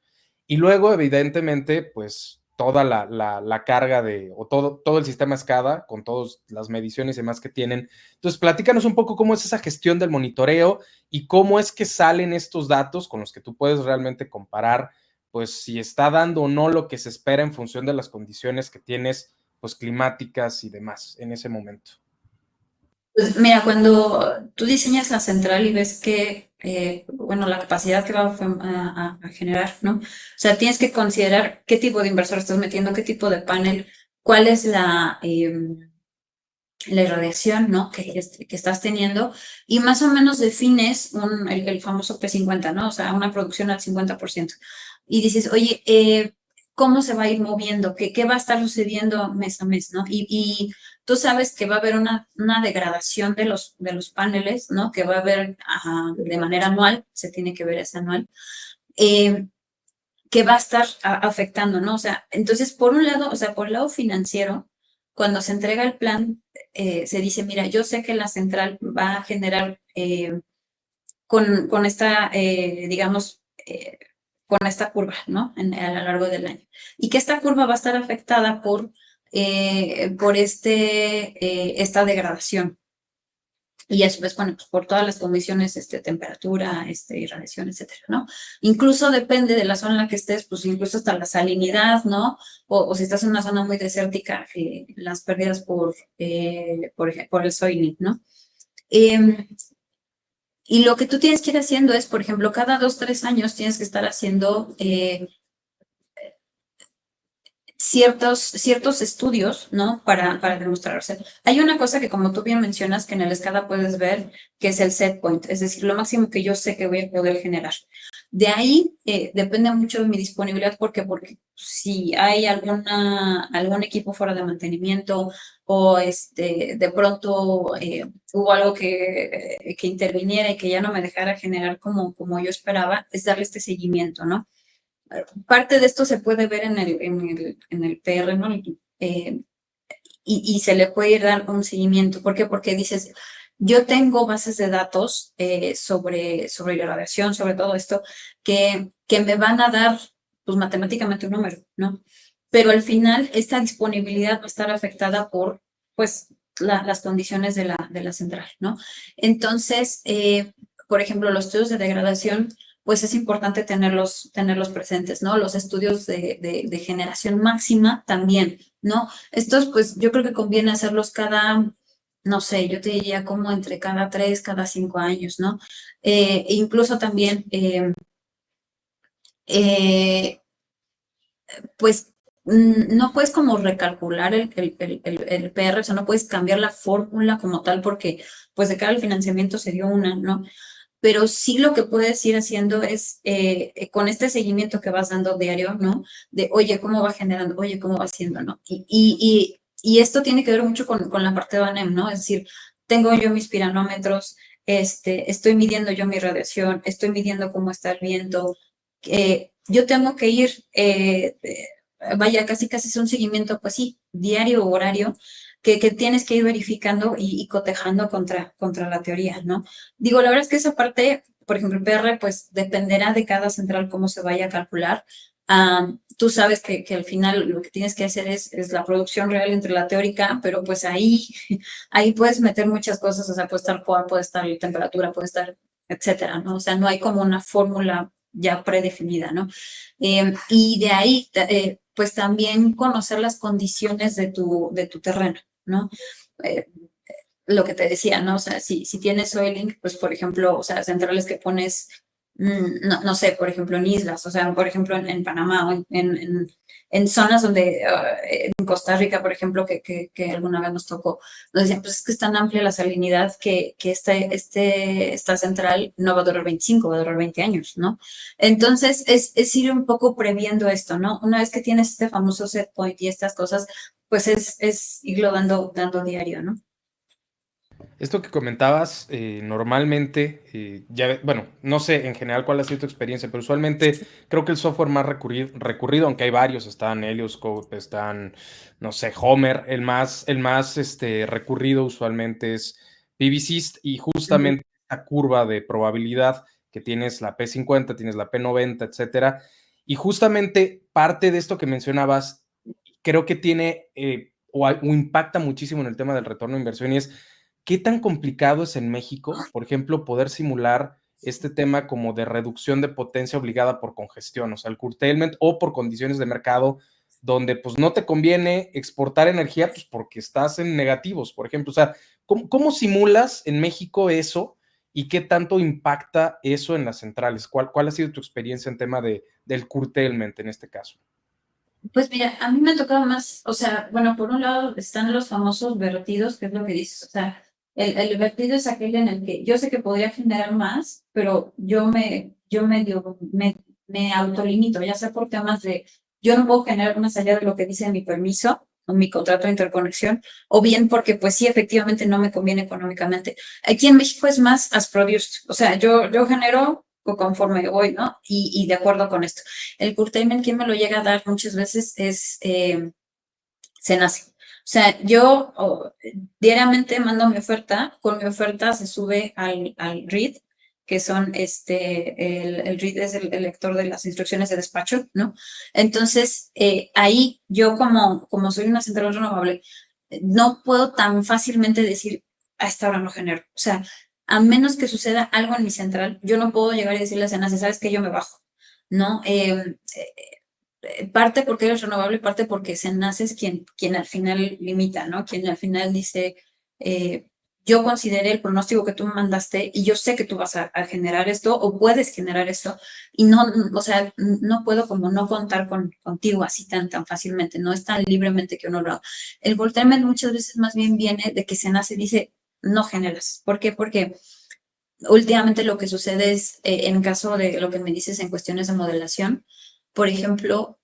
[SPEAKER 1] y luego evidentemente pues toda la carga o todo el sistema SCADA con todas las mediciones y demás que tienen. Entonces, platícanos un poco cómo es esa gestión del monitoreo y cómo es que salen estos datos con los que tú puedes realmente comparar pues si está dando o no lo que se espera en función de las condiciones que tienes, pues climáticas y demás en ese momento.
[SPEAKER 2] Pues mira, cuando tú diseñas la central y ves que, bueno, la capacidad que va a generar, ¿no? O sea, tienes que considerar qué tipo de inversor estás metiendo, qué tipo de panel, cuál es la irradiación, ¿no? Que estás teniendo y más o menos defines el famoso P50, ¿no? O sea, una producción al 50%. Y dices, oye, ¿cómo se va a ir moviendo? ¿Qué va a estar sucediendo mes a mes, ¿no? Y tú sabes que va a haber una degradación de los paneles, ¿no? Que va a haber de manera anual, se tiene que ver ese anual. eh, que va a estar afectando, ¿no? O sea, entonces, por un lado, o sea, por el lado financiero, cuando se entrega el plan, se dice, mira, yo sé que la central va a generar con esta, digamos, con esta curva, ¿no? A lo largo del año. Y que esta curva va a estar afectada por esta degradación. Y a su vez, bueno, pues por todas las condiciones, temperatura, irradiación, etcétera, ¿no? Incluso depende de la zona en la que estés, pues incluso hasta la salinidad, ¿no? O si estás en una zona muy desértica, las pérdidas por el soiling, ¿no? Eh, y lo que tú tienes que ir haciendo es, por ejemplo, cada 2, 3 años tienes que estar haciendo ciertos estudios, ¿no? Para demostrar. O sea, hay una cosa que, como tú bien mencionas, que en el escala puedes ver, que es el set point, es decir, lo máximo que yo sé que voy a poder generar. De ahí depende mucho de mi disponibilidad, porque si hay algún equipo fuera de mantenimiento o de pronto hubo algo que interviniera y que ya no me dejara generar como yo esperaba, es darle este seguimiento, ¿no? Parte de esto se puede ver en el PR, ¿no? Y se le puede ir dar un seguimiento. ¿Por qué? Porque dices, yo tengo bases de datos sobre la radiación, sobre todo esto, que me van a dar, pues matemáticamente un número, ¿no? Pero al final esta disponibilidad va a estar afectada por, pues, las condiciones de la central, ¿no? Entonces, por ejemplo, los estudios de degradación pues es importante tenerlos presentes, ¿no? Los estudios de generación máxima también, ¿no? Estos, pues yo creo que conviene hacerlos no sé, yo te diría como entre cada 3, cada 5 años, ¿no? Incluso también, eh, pues no puedes como recalcular el PR, o sea, no puedes cambiar la fórmula como tal porque pues de cara al financiamiento se dio una, ¿no? Pero sí lo que puedes ir haciendo es con este seguimiento que vas dando diario, ¿no? De, oye, ¿cómo va generando? Oye, ¿cómo va haciendo? ¿No? Y esto tiene que ver mucho con la parte de ONEM, ¿no? Es decir, tengo yo mis piranómetros, estoy midiendo yo mi radiación, estoy midiendo cómo está el viento. Yo tengo que ir, vaya, casi casi es un seguimiento, pues sí, diario o horario, que tienes que ir verificando y cotejando contra la teoría, ¿no? Digo, la verdad es que esa parte, por ejemplo, el PR, pues dependerá de cada central cómo se vaya a calcular. Tú sabes que al final lo que tienes que hacer es la producción real entre la teórica, pero pues ahí puedes meter muchas cosas, o sea, puede estar POA, puede estar la temperatura, puede estar, etcétera, ¿no? O sea, no hay como una fórmula ya predefinida, ¿no? Y de ahí, pues también conocer las condiciones de tu terreno, ¿no? Eh, lo que te decía, ¿no? O sea, si tienes oiling, pues por ejemplo, o sea, centrales que pones, no sé, por ejemplo, en islas, o sea, por ejemplo, en Panamá o en zonas donde, en Costa Rica, por ejemplo, que alguna vez nos tocó, nos decían, pues es que es tan amplia la salinidad que esta central no va a durar 25, va a durar 20 años, ¿no? Entonces, es ir un poco previendo esto, ¿no? Una vez que tienes este famoso set point y estas cosas, pues es irlo dando diario, ¿no?
[SPEAKER 1] Esto que comentabas, normalmente, bueno, no sé en general cuál ha sido tu experiencia, pero usualmente creo que el software más recurrido, aunque hay varios, están Helioscope, están, no sé, Homer, el más recurrido usualmente es PVSys y
[SPEAKER 2] Ujú.
[SPEAKER 1] justamente la curva de probabilidad que tienes la P50, tienes la P90, etcétera. Y justamente parte de esto que mencionabas, creo que tiene o impacta muchísimo en el tema del retorno de inversión y es ¿qué tan complicado es en México, por ejemplo, poder simular este tema como de reducción de potencia obligada por congestión, o sea, el curtailment o por condiciones de mercado donde pues no te conviene exportar energía pues porque estás en negativos, por ejemplo. O sea, ¿cómo simulas en México eso y qué tanto impacta eso en las centrales? ¿Cuál ha sido tu experiencia en tema del curtailment en este caso?
[SPEAKER 2] Pues mira, a mí me ha tocado más, o sea, bueno, por un lado están los famosos vertidos, que es lo que dices, o sea, el vertido es aquel en el que yo sé que podría generar más, pero yo me autolimito, ya sea por temas de, yo no puedo generar más allá de lo que dice mi permiso o mi contrato de interconexión, o bien porque pues sí, efectivamente no me conviene económicamente. Aquí en México es más as produced, o sea, yo genero conforme voy, ¿no? Y de acuerdo con esto. El curtailment, quien me lo llega a dar muchas veces es Cenace. O sea, yo diariamente mando mi oferta, con mi oferta se sube al REIT, que son el REIT es el lector de las instrucciones de despacho, ¿no? Entonces, ahí yo como soy una central renovable, no puedo tan fácilmente decir, a esta hora no genero. O sea, a menos que suceda algo en mi central, yo no puedo llegar y decirle a Cenace, ¿sabes qué? Yo me bajo, ¿no? Parte porque eres renovable, parte porque Cenace es quien al final limita, ¿no? Quien al final dice, yo consideré el pronóstico que tú me mandaste y yo sé que tú vas a generar esto o puedes generar esto y no, o sea, no puedo como no contar contigo así tan fácilmente, no es tan libremente que uno lo haga. El voltaje muchas veces más bien viene de que Cenace dice, no generas. ¿Por qué? Porque últimamente lo que sucede es, en caso de lo que me dices en cuestiones de modelación, por ejemplo,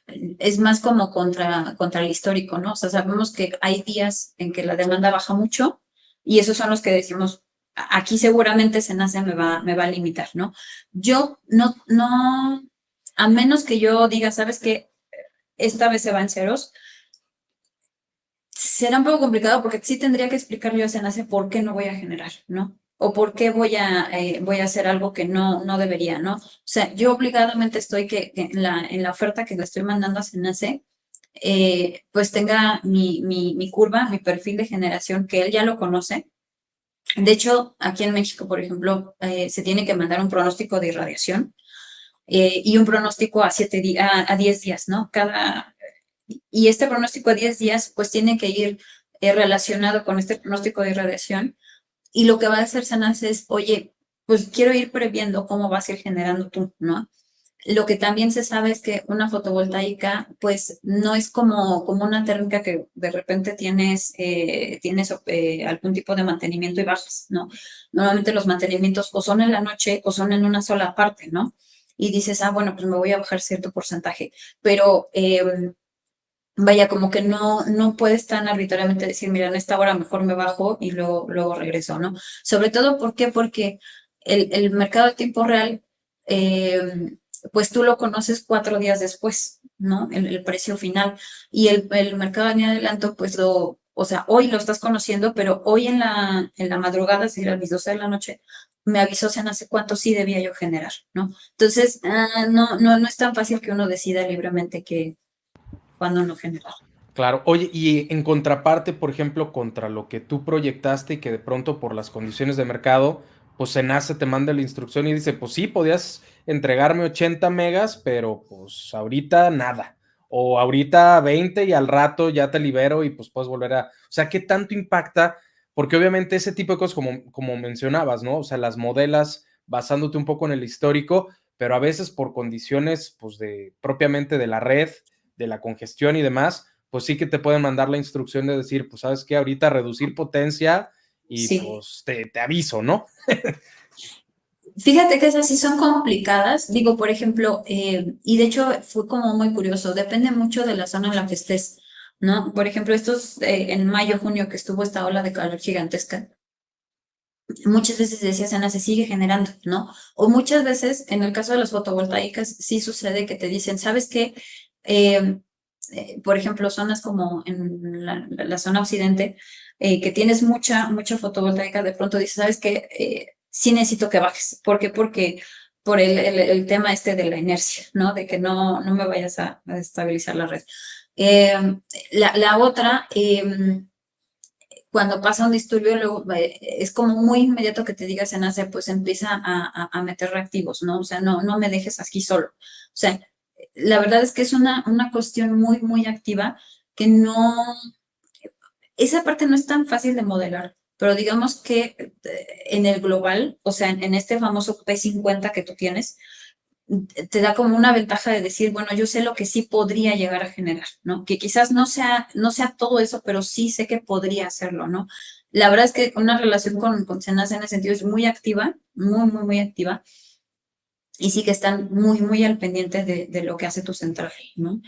[SPEAKER 2] es más como contra el histórico, ¿no? O sea, sabemos que hay días en que la demanda baja mucho y esos son los que decimos, aquí seguramente Senasa me va a limitar, ¿no? Yo no, a menos que yo diga, ¿sabes qué? Esta vez se va en ceros, será un poco complicado porque sí tendría que explicarle yo a Senase por qué no voy a generar, ¿no? O por qué voy a hacer algo que no debería, ¿no? O sea, yo obligadamente estoy que en la oferta que le estoy mandando a Senase, pues tenga mi curva, mi perfil de generación, que él ya lo conoce. De hecho, aquí en México, por ejemplo, se tiene que mandar un pronóstico de irradiación y un pronóstico a 10 días, ¿no? Y este pronóstico a 10 días, pues tiene que ir relacionado con este pronóstico de irradiación. Y lo que va a hacer Sanas es, oye, pues quiero ir previendo cómo vas a ir generando tú, ¿no? Lo que también se sabe es que una fotovoltaica, pues no es como una térmica que de repente tienes algún tipo de mantenimiento y bajas, ¿no? Normalmente los mantenimientos o son en la noche o son en una sola parte, ¿no? Y dices, bueno, pues me voy a bajar cierto porcentaje, pero vaya, como que no puedes tan arbitrariamente decir, mira, en esta hora mejor me bajo y luego regreso, ¿no? Sobre todo, ¿por qué? Porque el mercado de tiempo real, pues tú lo conoces 4 días después, ¿no? El precio final. Y el mercado de adelanto, pues o sea, hoy lo estás conociendo, pero hoy en la madrugada, es decir, a las 12 de la noche, me avisó en hace cuánto sí debía yo generar, ¿no? Entonces, no es tan fácil que uno decida libremente que cuando no genera.
[SPEAKER 1] Claro, oye, y en contraparte, por ejemplo, contra lo que tú proyectaste y que de pronto por las condiciones de mercado, pues Senasa te manda la instrucción y dice, pues sí, podías entregarme 80 megas, pero pues ahorita nada. O ahorita 20 y al rato ya te libero y pues puedes volver a... O sea, ¿qué tanto impacta? Porque obviamente ese tipo de cosas, como mencionabas, ¿no? O sea, las modelas basándote un poco en el histórico, pero a veces por condiciones, pues propiamente de la red, de la congestión y demás, pues sí que te pueden mandar la instrucción de decir, pues sabes qué, ahorita reducir potencia y
[SPEAKER 2] Sí.
[SPEAKER 1] pues te aviso, ¿no?
[SPEAKER 2] Fíjate que esas sí son complicadas. Digo, por ejemplo, y de hecho fue como muy curioso, depende mucho de la zona en la que estés, ¿no? Por ejemplo, en mayo, junio que estuvo esta ola de calor gigantesca, muchas veces decías, Ana, se sigue generando, ¿no? O muchas veces, en el caso de las fotovoltaicas, sí sucede que te dicen, ¿sabes qué? Eh, por ejemplo, zonas como en la zona occidente, que tienes mucha fotovoltaica, de pronto dices, ¿sabes qué? Sí necesito que bajes. ¿Por qué? Porque por el tema de la inercia, ¿no? De que no me vayas a estabilizar la red. La otra, cuando pasa un disturbio, luego es como muy inmediato que te diga SENACE, pues empieza a meter reactivos, ¿no? O sea, no me dejes aquí solo. O sea, la verdad es que es una cuestión muy, muy activa que no, esa parte no es tan fácil de modelar, pero digamos que en el global, o sea, en este famoso P50 que tú tienes, te da como una ventaja de decir, bueno, yo sé lo que sí podría llegar a generar, ¿no? Que quizás no sea todo eso, pero sí sé que podría hacerlo, ¿no? La verdad es que una relación con Senasa en ese sentido es muy activa, muy, muy, muy activa, y sí que están muy, muy al pendiente de lo que hace tu central, ¿no?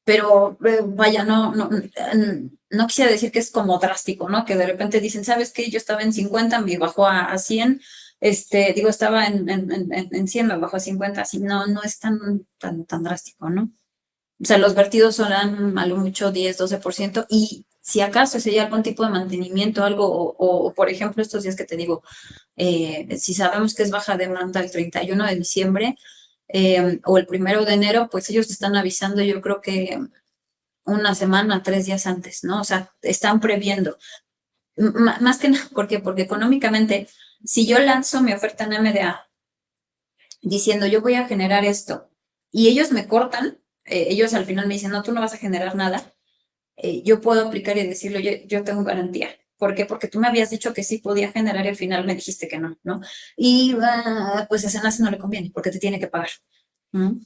[SPEAKER 2] Pero vaya, no quisiera decir que es como drástico, ¿no? Que de repente dicen, ¿sabes qué? Yo estaba en 50, me bajó a 100, estaba en 100, me bajó a 50, así, no es tan drástico, ¿no? O sea, los vertidos son a lo mucho 10-12%, y si acaso sería algún tipo de mantenimiento, algo, por ejemplo, estos días que te digo, si sabemos que es baja demanda el 31 de diciembre, o el 1 de enero, pues ellos te están avisando, yo creo que una semana, 3 días antes, ¿no? O sea, están previendo. Más que nada, ¿por qué? Porque económicamente, si yo lanzo mi oferta en MDA diciendo yo voy a generar esto y ellos me cortan, ellos al final me dicen, no, tú no vas a generar nada, yo puedo aplicar y decirlo, yo tengo garantía. ¿Por qué? Porque tú me habías dicho que sí podía generar y al final me dijiste que no, ¿no? Y pues a Senasa no le conviene porque te tiene que pagar, ¿no?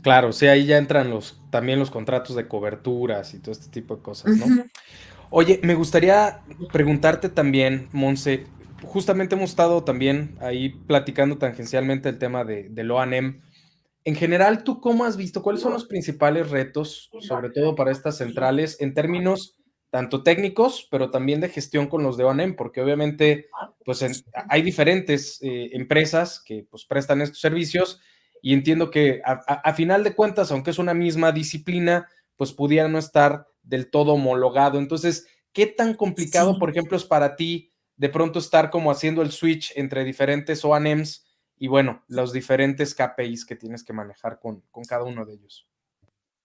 [SPEAKER 1] Claro, sí, ahí ya entran también los contratos de coberturas y todo este tipo de cosas, ¿no?
[SPEAKER 2] Ujú.
[SPEAKER 1] Oye, me gustaría preguntarte también, Monse, justamente hemos estado también ahí platicando tangencialmente el tema del O&M. En general, ¿tú cómo has visto? ¿Cuáles son los principales retos, sobre todo para estas centrales, en términos tanto técnicos, pero también de gestión con los de O&M? Porque obviamente, pues hay diferentes empresas que pues prestan estos servicios y entiendo que a final de cuentas, aunque es una misma disciplina, pues pudiera no estar del todo homologado. Entonces, ¿qué tan complicado,
[SPEAKER 2] Sí.
[SPEAKER 1] por ejemplo, es para ti de pronto estar como haciendo el switch entre diferentes O&Ms y bueno, los diferentes KPIs que tienes que manejar con cada uno de ellos?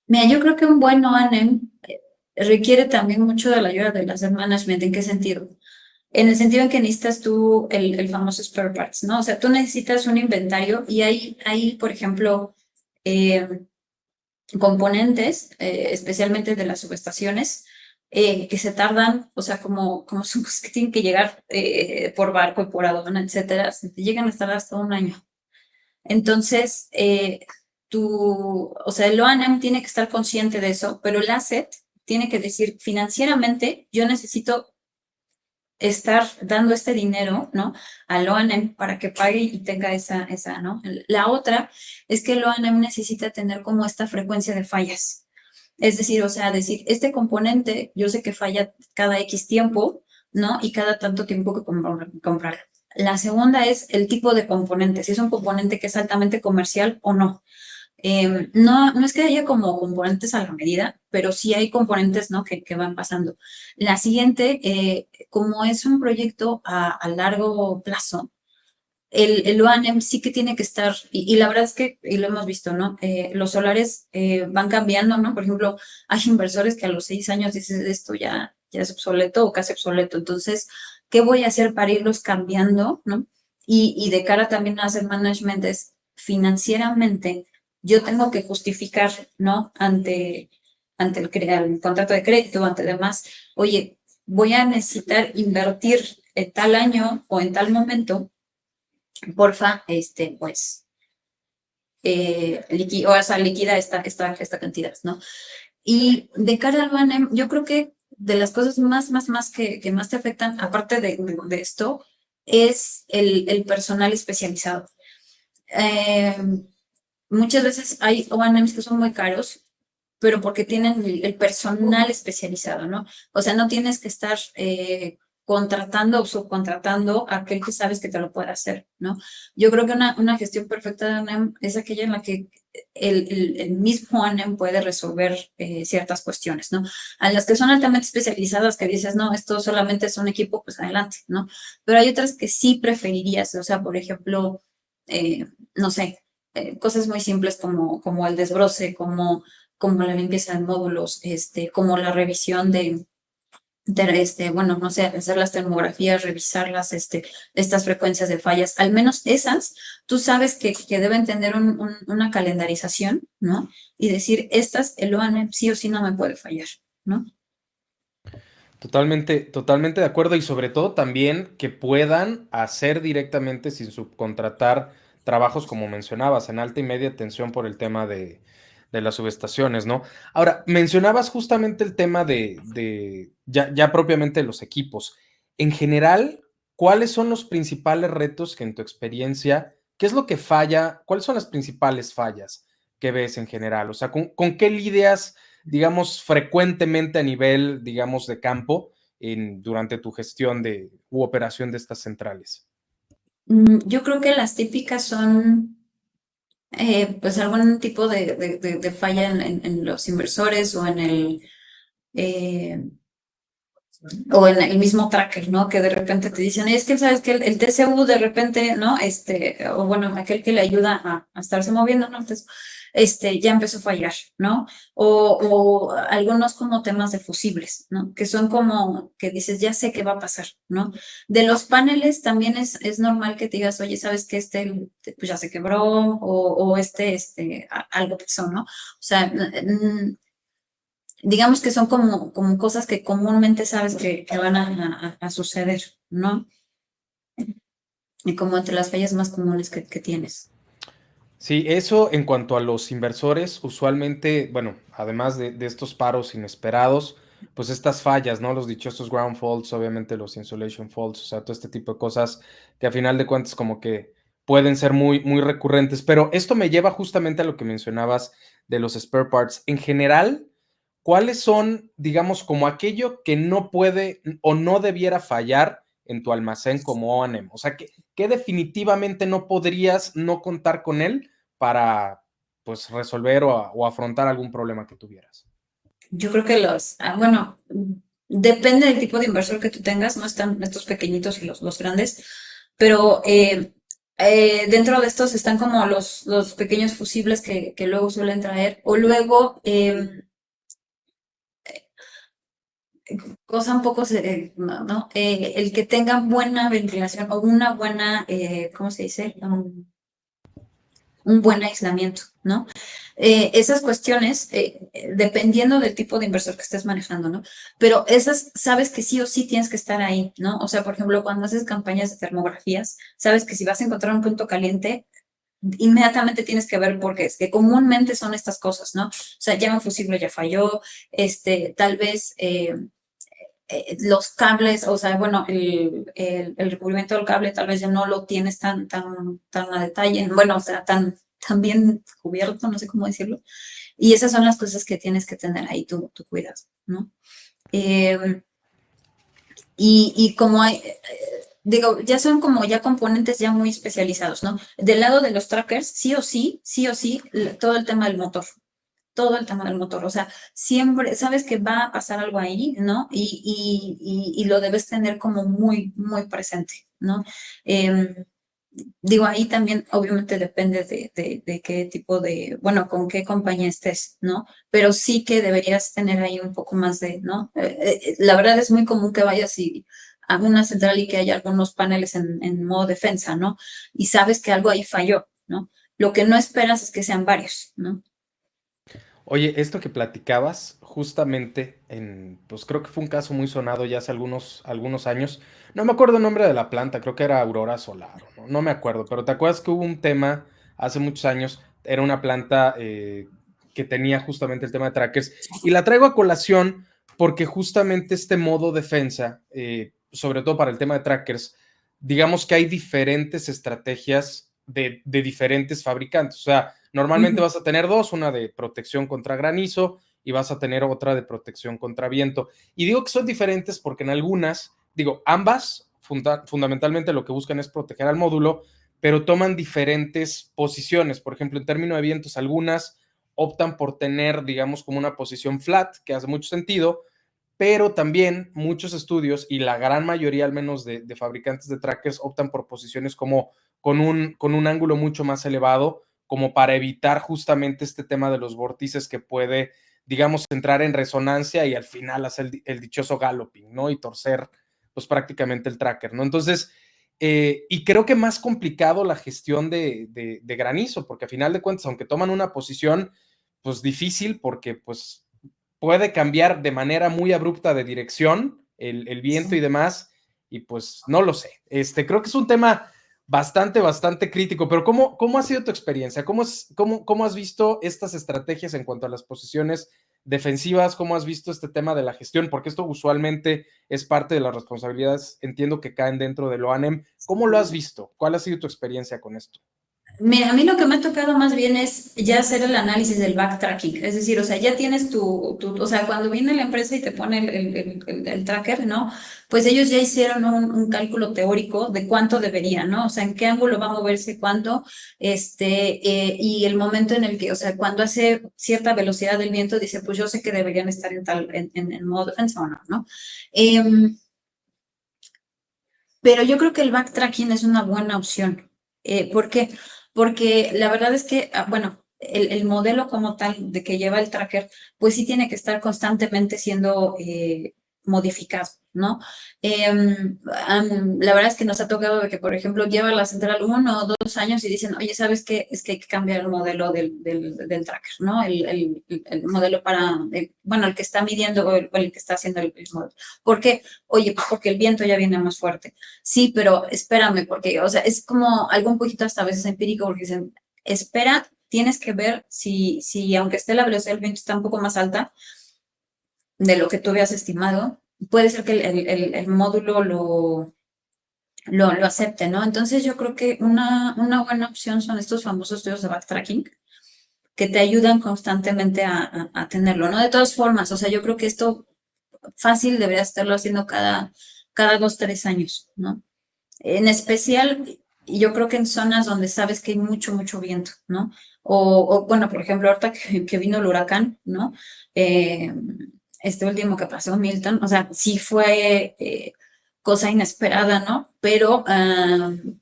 [SPEAKER 2] Mira, yo creo que un buen O&M requiere también mucho de la ayuda del asset management. ¿En qué sentido? En el sentido en que necesitas tú el famoso spare parts, ¿no? O sea, tú necesitas un inventario y hay por ejemplo, eh, componentes, especialmente de las subestaciones, que se tardan, o sea, como son cosas que tienen que llegar por barco y por aduana, etcétera, se te llegan a tardar hasta un año. Entonces, o sea, el O&M tiene que estar consciente de eso, pero el asset tiene que decir, financieramente, yo necesito estar dando este dinero, ¿no? Al O&M para que pague y tenga esa, ¿no? La otra es que el O&M necesita tener como esta frecuencia de fallas. Es decir, o sea, decir, este componente, yo sé que falla cada X tiempo, ¿no? Y cada tanto tiempo que comprar. La segunda es el tipo de componente, si es un componente que es altamente comercial o no. No es que haya como componentes a la medida, pero sí hay componentes, ¿no? que van pasando. La siguiente, como es un proyecto a largo plazo, el O&M sí que tiene que estar, y la verdad es que, y lo hemos visto, ¿no? Los solares van cambiando, ¿no? Por ejemplo, hay inversores que a los 6 años dicen, esto ya es obsoleto o casi obsoleto. Entonces, ¿qué voy a hacer para irlos cambiando, ¿no? Y de cara también a hacer management es financieramente, yo tengo que justificar, ¿no? Ante el contrato de crédito, ante demás, oye, voy a necesitar invertir en tal año o en tal momento, porfa, pues, o sea, liquida esta cantidad, ¿no? Y de cara al BANEM, yo creo que de las cosas más que más te afectan, aparte de esto, es el personal especializado. Eh, Muchas veces hay O&Ms que son muy caros, pero porque tienen el personal especializado, ¿no? O sea, no tienes que estar contratando o subcontratando a aquel que sabes que te lo puede hacer, ¿no? Yo creo que una gestión perfecta de O&M es aquella en la que el mismo O&M puede resolver ciertas cuestiones, ¿no? A las que son altamente especializadas, que dices, no, esto solamente es un equipo, pues adelante, ¿no? Pero hay otras que sí preferirías, o sea, por ejemplo, no sé, cosas muy simples como el desbroce, como la limpieza de módulos, como la revisión bueno, no sé, hacer las termografías, revisarlas, estas frecuencias de fallas, al menos esas, tú sabes que deben tener una calendarización, ¿no? Y decir, estas, el OANEP sí o sí no me puede fallar, ¿no?
[SPEAKER 1] Totalmente, totalmente de acuerdo y sobre todo también que puedan hacer directamente sin subcontratar trabajos como mencionabas, en alta y media tensión por el tema de las subestaciones, ¿no? Ahora, mencionabas justamente el tema de ya propiamente los equipos. En general, ¿cuáles son los principales retos que en tu experiencia, qué es lo que falla, cuáles son las principales fallas que ves en general? O sea, ¿con qué lidias, digamos, frecuentemente a nivel, digamos, de campo durante tu gestión u operación de estas centrales?
[SPEAKER 2] Yo creo que las típicas son, pues, algún tipo de falla en los inversores eh, o en el mismo tracker, ¿no? Que de repente te dicen, es que sabes que el TCU de repente, ¿no? O bueno, aquel que le ayuda a estarse moviendo, ¿no? Entonces, ya empezó a fallar, ¿no? O algunos como temas de fusibles, ¿no? Que son como que dices, ya sé qué va a pasar, ¿no? De los paneles también es normal que te digas, oye, ¿sabes que pues ya se quebró? O algo pasó, ¿no? O sea, digamos que son como cosas que comúnmente sabes que van a suceder, ¿no? Y como entre las fallas más comunes que tienes.
[SPEAKER 1] Sí, eso en cuanto a los inversores, usualmente, bueno, además de estos paros inesperados, pues estas fallas, ¿no? Los dichosos ground faults, obviamente los insulation faults, o sea, todo este tipo de cosas que a final de cuentas como que pueden ser muy, muy recurrentes. Pero esto me lleva justamente a lo que mencionabas de los spare parts. En general, ¿cuáles son, digamos, como aquello que no puede o no debiera fallar en tu almacén como O&M? O sea, que definitivamente no podrías no contar con él para, pues, resolver o afrontar algún problema que tuvieras.
[SPEAKER 2] Yo creo que bueno, depende del tipo de inversor que tú tengas, no están estos pequeñitos y los grandes, pero dentro de estos están como los pequeños fusibles que luego suelen traer, o luego cosa un poco, ¿no? El que tenga buena ventilación o una buena, ¿cómo se dice? Un buen aislamiento, ¿no? Esas cuestiones, dependiendo del tipo de inversor que estés manejando, ¿no? Pero esas, sabes que sí o sí tienes que estar ahí, ¿no? O sea, por ejemplo, cuando haces campañas de termografías, sabes que si vas a encontrar un punto caliente, inmediatamente tienes que ver por qué es, que comúnmente son estas cosas, ¿no? O sea, ya un fusible ya falló, tal vez los cables, o sea, bueno, el recubrimiento del cable tal vez ya no lo tienes tan a detalle, bueno, o sea, tan bien cubierto, no sé cómo decirlo. Y esas son las cosas que tienes que tener ahí tu cuidado, ¿no? Eh, y como hay, digo, ya son como ya componentes ya muy especializados, ¿no? Del lado de los trackers, sí o sí, todo el tema del motor, todo el tema del motor. O sea, siempre sabes que va a pasar algo ahí, ¿no? Y lo debes tener como muy, muy presente, ¿no? Eh, Digo, ahí también obviamente depende de qué tipo bueno, con qué compañía estés, ¿no? Pero sí que deberías tener ahí un poco más ¿no? La verdad es muy común que vayas a una central y que haya algunos paneles en modo defensa, ¿no? Y sabes que algo ahí falló, ¿no? Lo que no esperas es que sean varios, ¿no?
[SPEAKER 1] Oye, esto que platicabas, justamente pues creo que fue un caso muy sonado ya hace algunos años. No me acuerdo el nombre de la planta, creo que era Aurora Solar, no me acuerdo, pero ¿te acuerdas que hubo un tema hace muchos años? Era una planta que tenía justamente el tema de trackers. Y la traigo a colación porque justamente este modo defensa, sobre todo para el tema de trackers, digamos que hay diferentes estrategias de diferentes fabricantes. O sea, normalmente
[SPEAKER 2] Ujú.
[SPEAKER 1] vas a tener dos, una de protección contra granizo y vas a tener otra de protección contra viento. Y digo que son diferentes porque en algunas, digo, ambas fundamentalmente lo que buscan es proteger al módulo, pero toman diferentes posiciones. Por ejemplo, en términos de vientos, algunas optan por tener, digamos, como una posición flat, que hace mucho sentido, pero también muchos estudios y la gran mayoría al menos de fabricantes de trackers optan por posiciones como con un ángulo mucho más elevado, como para evitar justamente este tema de los vórtices que puede digamos, entrar en resonancia y al final hacer el dichoso galloping, ¿no? Y torcer, pues prácticamente el tracker, ¿no? Entonces, y creo que más complicado la gestión de granizo, porque a final de cuentas, aunque toman una posición, pues difícil, porque pues puede cambiar de manera muy abrupta de dirección el viento y demás, y pues no lo sé. Creo que es un tema bastante crítico, pero ¿cómo ha sido tu experiencia? ¿Cómo has visto estas estrategias en cuanto a las posiciones defensivas? ¿Cómo has visto este tema de la gestión? Porque esto usualmente es parte de las responsabilidades, entiendo que caen dentro de lo ANEM. ¿Cómo lo has visto? ¿Cuál ha sido tu experiencia con esto?
[SPEAKER 2] Mira, a mí lo que me ha tocado más bien es ya hacer el análisis del backtracking, es decir, o sea, ya tienes o sea, cuando viene la empresa y te pone el tracker, ¿no? Pues ellos ya hicieron un cálculo teórico de cuánto debería, ¿no? O sea, en qué ángulo va a moverse cuánto, y el momento en el que, o sea, cuando hace cierta velocidad del viento, dice, pues yo sé que deberían estar en modo defensa o no, ¿no? Em, pero yo creo que el backtracking es una buena opción. ¿Por qué? Porque la verdad es que, bueno, el modelo como tal de que lleva el tracker, pues sí tiene que estar constantemente siendo modificado, ¿no? La verdad es que nos ha tocado de que, por ejemplo, lleva la central 1 o 2 años y dicen, oye, ¿sabes qué? Es que hay que cambiar el modelo del tracker, ¿no? El modelo bueno, el que está midiendo o el que está haciendo el modelo. ¿Por qué? Oye, pues porque el viento ya viene más fuerte. Sí, pero espérame, porque, o sea, es como algo un poquito hasta a veces empírico, porque dicen, espera, tienes que ver si aunque esté la velocidad del viento está un poco más alta de lo que tú habías estimado, puede ser que el módulo lo acepte, ¿no? Entonces yo creo que una buena opción son estos famosos estudios de backtracking que te ayudan constantemente a tenerlo, ¿no? De todas formas, o sea, yo creo que esto fácil deberías estarlo haciendo cada 2, 3 años, ¿no? En especial, yo creo que en zonas donde sabes que hay mucho viento, ¿no? Bueno, por ejemplo, ahorita que vino el huracán, ¿no? Eh, este último que pasó, Milton, o sea, sí fue cosa inesperada, ¿no? Pero,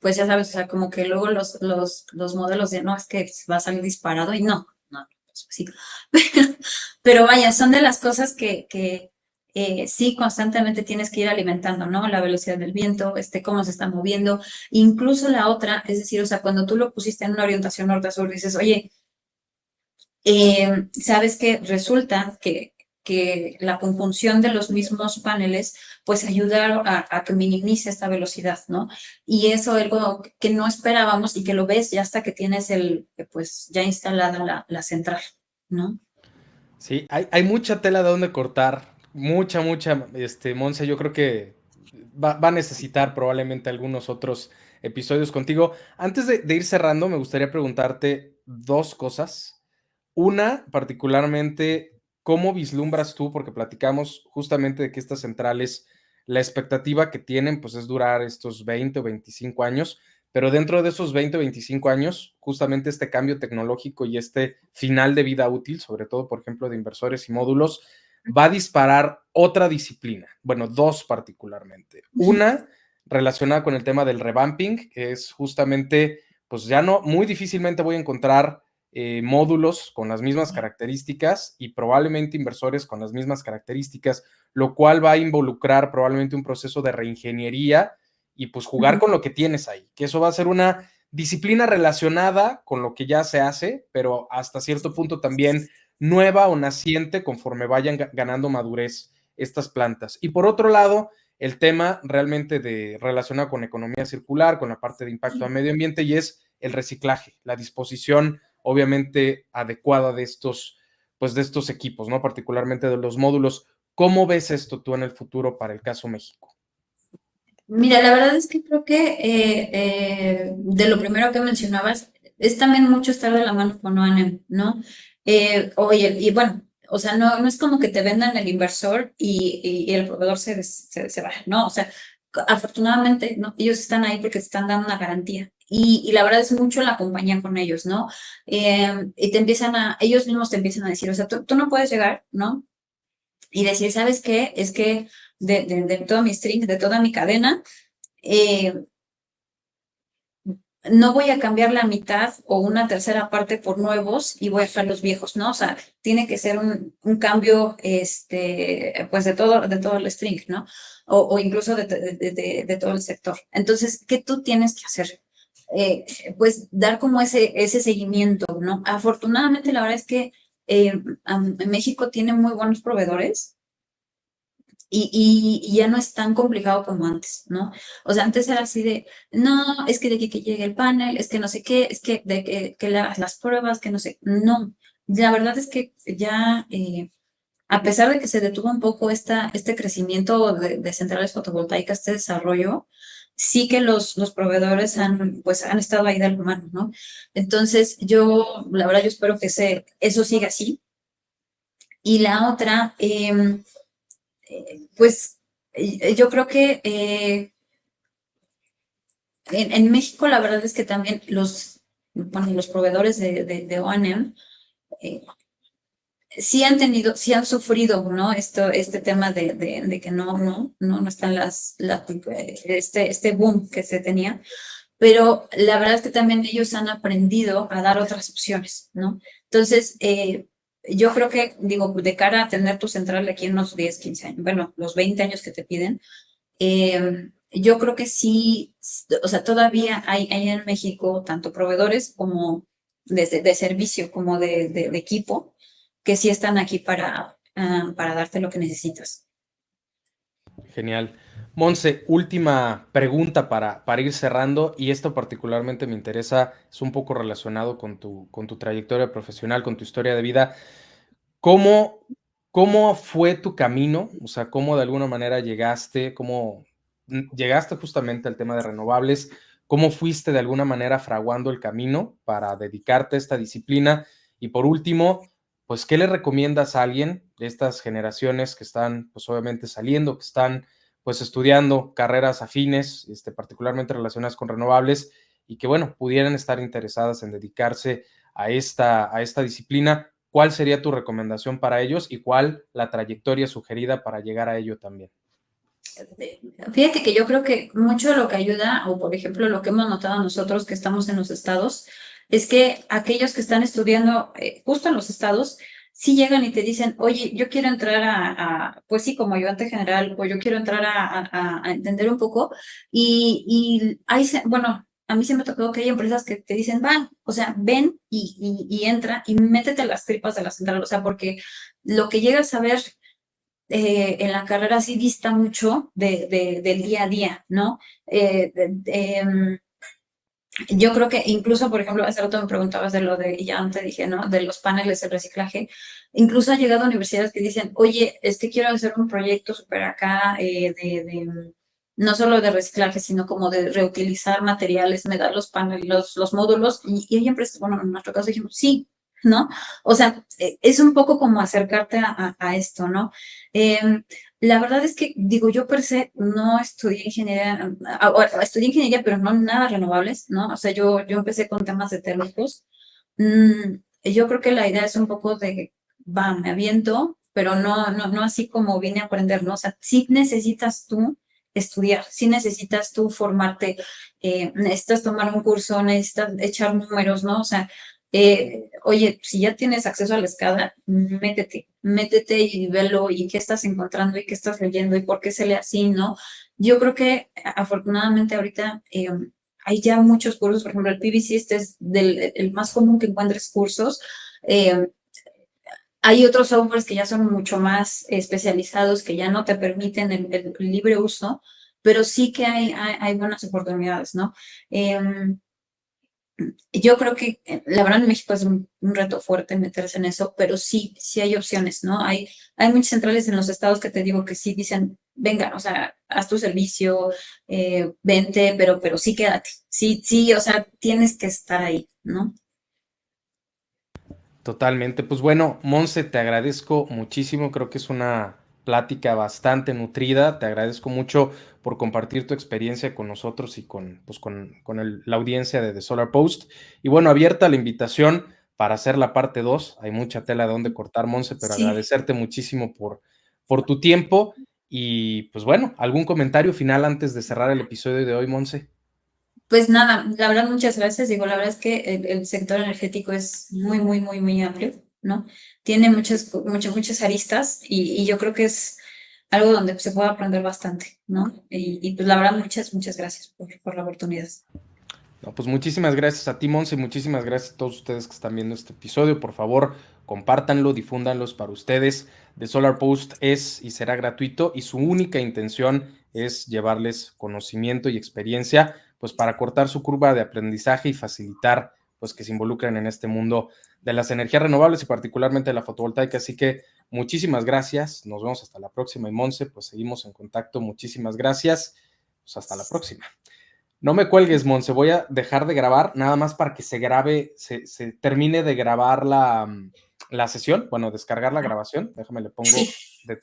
[SPEAKER 2] pues ya sabes, o sea, como que luego los modelos de, no, es que va a salir disparado y no, pues sí. Pero vaya, son de las cosas que sí, constantemente tienes que ir alimentando, ¿no? La velocidad del viento, cómo se está moviendo. Incluso la otra, es decir, o sea, cuando tú lo pusiste en una orientación norte-sur, dices, oye, sabes que resulta que la conjunción de los mismos paneles, pues ayuda a que minimice esta velocidad, ¿no? Y eso es algo que no esperábamos y que lo ves ya hasta que tienes pues ya instalada la central, ¿no?
[SPEAKER 1] Sí, hay mucha tela de donde cortar, mucha, Monse, yo creo que va a necesitar probablemente algunos otros episodios contigo. Antes de ir cerrando, me gustaría preguntarte dos cosas. Una, particularmente, ¿cómo vislumbras tú? Porque platicamos justamente de que estas centrales, la expectativa que tienen, pues es durar estos 20 o 25 años, pero dentro de esos 20 o 25 años, justamente este cambio tecnológico y este final de vida útil, sobre todo, por ejemplo, de inversores y módulos, va a disparar otra disciplina, bueno, dos particularmente. Una relacionada con el tema del revamping, que es justamente, pues ya no, muy difícilmente voy a encontrar módulos con las mismas características y probablemente inversores con las mismas características, lo cual va a involucrar probablemente un proceso de reingeniería y pues jugar con lo que tienes ahí, que eso va a ser una disciplina relacionada con lo que ya se hace, pero hasta cierto punto también nueva o naciente conforme vayan ganando madurez estas plantas. Y por otro lado, el tema realmente relacionado con economía circular, con la parte de impacto al medio ambiente, y es el reciclaje, la disposición obviamente adecuada pues de estos equipos, ¿no? Particularmente de los módulos. ¿Cómo ves esto tú en el futuro para el caso México?
[SPEAKER 2] Mira, la verdad es que creo que de lo primero que mencionabas es también mucho estar de la mano con OANEM, ¿no? Oye, y bueno, o sea, no es como que te vendan el inversor y el proveedor se va, ¿no? O sea, afortunadamente, ¿no? Ellos están ahí porque te están dando una garantía. Y la verdad es mucho la compañía con ellos, ¿no? Y ellos mismos te empiezan a decir, o sea, tú no puedes llegar, ¿no? Y decir, ¿sabes qué? Es que de todo mi string, de toda mi cadena, eh, no voy a cambiar la mitad o una tercera parte por nuevos y voy a dejar los viejos, ¿no? O sea, tiene que ser un cambio, pues de todo el string, ¿no? O incluso de todo el sector. Entonces, ¿qué tú tienes que hacer? Eh, pues dar como ese seguimiento, ¿no? Afortunadamente, la verdad es que México tiene muy buenos proveedores y ya no es tan complicado como antes, ¿no? O sea, antes era así de, no, es que de que llegue el panel, es que no sé qué, es que de que las pruebas, que no sé, no. La verdad es que ya, a pesar de que se detuvo un poco este crecimiento de centrales fotovoltaicas, este desarrollo, sí que los proveedores pues, han estado ahí de la mano, ¿no? Entonces, la verdad, yo espero que eso siga así. Y la otra, pues yo creo que en México la verdad es que también bueno, los proveedores de O&M sí han sufrido, ¿no? Este tema de que no están este boom que se tenía, pero la verdad es que también ellos han aprendido a dar otras opciones, ¿no? Entonces, yo creo que, digo, de cara a tener tu central aquí en unos 10, 15 años, bueno, los 20 años que te piden, yo creo que sí, o sea, todavía hay en México tanto proveedores como de servicio como de equipo que sí están aquí para darte lo que necesitas.
[SPEAKER 1] Genial. Monse, última pregunta para ir cerrando, y esto particularmente me interesa, es un poco relacionado con tu trayectoria profesional, con tu historia de vida. ¿Cómo, cómo fue tu camino? O sea, ¿cómo de alguna manera llegaste? ¿Cómo llegaste justamente al tema de renovables? ¿Cómo fuiste de alguna manera fraguando el camino para dedicarte a esta disciplina? Y por último, pues, ¿qué le recomiendas a alguien de estas generaciones que están, pues, obviamente saliendo, que están, pues, estudiando carreras afines, particularmente relacionadas con renovables, y que, bueno, pudieran estar interesadas en dedicarse a esta disciplina? ¿Cuál sería tu recomendación para ellos y cuál la trayectoria sugerida para llegar a ello también?
[SPEAKER 2] Fíjate que yo creo que mucho de lo que ayuda, o por ejemplo lo que hemos notado nosotros que estamos en los estados, es que aquellos que están estudiando justo en los estados, sí llegan y te dicen, oye, yo quiero entrar pues sí, como ayudante general, o yo quiero entrar a entender un poco, y bueno, a mí se me tocó que hay empresas que te dicen, van, o sea, ven y entra y métete las tripas de la central, o sea, porque lo que llegas a ver en la carrera sí dista mucho del día a día, ¿no? Yo creo que incluso, por ejemplo, hace rato me preguntabas de lo y ya antes dije, ¿no? De los paneles de reciclaje. Incluso ha llegado a universidades que dicen, oye, quiero hacer un proyecto súper acá no solo de reciclaje, sino como de reutilizar materiales, me da los paneles, los módulos, y hay empresas, bueno, en nuestro caso dijimos, sí, ¿no? O sea, es un poco como acercarte a esto, ¿no? Eh, la verdad es que, digo, yo per se no estudié ingeniería, estudié ingeniería, pero no nada renovables, ¿no? O sea, yo empecé con temas de térmicos. Yo creo que la idea es un poco de, va, me aviento, pero no así como vine a aprender, ¿no? O sea, sí necesitas tú estudiar, sí necesitas tú formarte, necesitas tomar un curso, necesitas echar números, ¿no? O sea, oye, si ya tienes acceso a la escala, métete y velo y qué estás encontrando y qué estás leyendo y por qué se lee así, ¿no? Yo creo que afortunadamente ahorita hay ya muchos cursos, por ejemplo, el PVC este es el más común que encuentres cursos. Eh, Hay otros softwares que ya son mucho más especializados, que ya no te permiten el libre uso, pero sí que hay buenas oportunidades, ¿no? Eh, yo creo que la verdad en México es un reto fuerte meterse en eso, pero sí hay opciones, ¿no? Hay muchas centrales en los estados que te digo que sí dicen, venga, o sea, haz tu servicio, vente, pero sí quédate. Sí, o sea, tienes que estar ahí, ¿no?
[SPEAKER 1] Totalmente. Pues bueno, Monse, te agradezco muchísimo. Creo que es una plática bastante nutrida. Te agradezco mucho por compartir tu experiencia con nosotros y pues con la audiencia de The Solar Post. Y bueno, abierta la invitación para hacer la parte 2. Hay mucha tela de donde cortar, Monse, pero
[SPEAKER 2] Sí.
[SPEAKER 1] agradecerte muchísimo por tu tiempo. Y pues bueno, ¿algún comentario final antes de cerrar el episodio de hoy, Monse?
[SPEAKER 2] Pues nada, la verdad, muchas gracias. Digo, la verdad es que el sector energético es muy, muy, muy, muy amplio, ¿no? Tiene muchas aristas y yo creo que es algo donde se puede aprender bastante, ¿no? Y pues la verdad, muchas gracias por la oportunidad.
[SPEAKER 1] No, pues muchísimas gracias a ti, Monse, y muchísimas gracias a todos ustedes que están viendo este episodio. Por favor, compártanlo, difúndanlos para ustedes. The Solar Post es y será gratuito y su única intención es llevarles conocimiento y experiencia, pues para cortar su curva de aprendizaje y facilitar, pues que se involucren en este mundo de las energías renovables y particularmente de la fotovoltaica. Así que muchísimas gracias. Nos vemos hasta la próxima. Y Monse, pues seguimos en contacto. Muchísimas gracias. Pues hasta la próxima. No me cuelgues, Monse, voy a dejar de grabar nada más para que se grabe, se termine de grabar la sesión, bueno, descargar la grabación. Déjame, le pongo
[SPEAKER 2] Sí.
[SPEAKER 1] detener.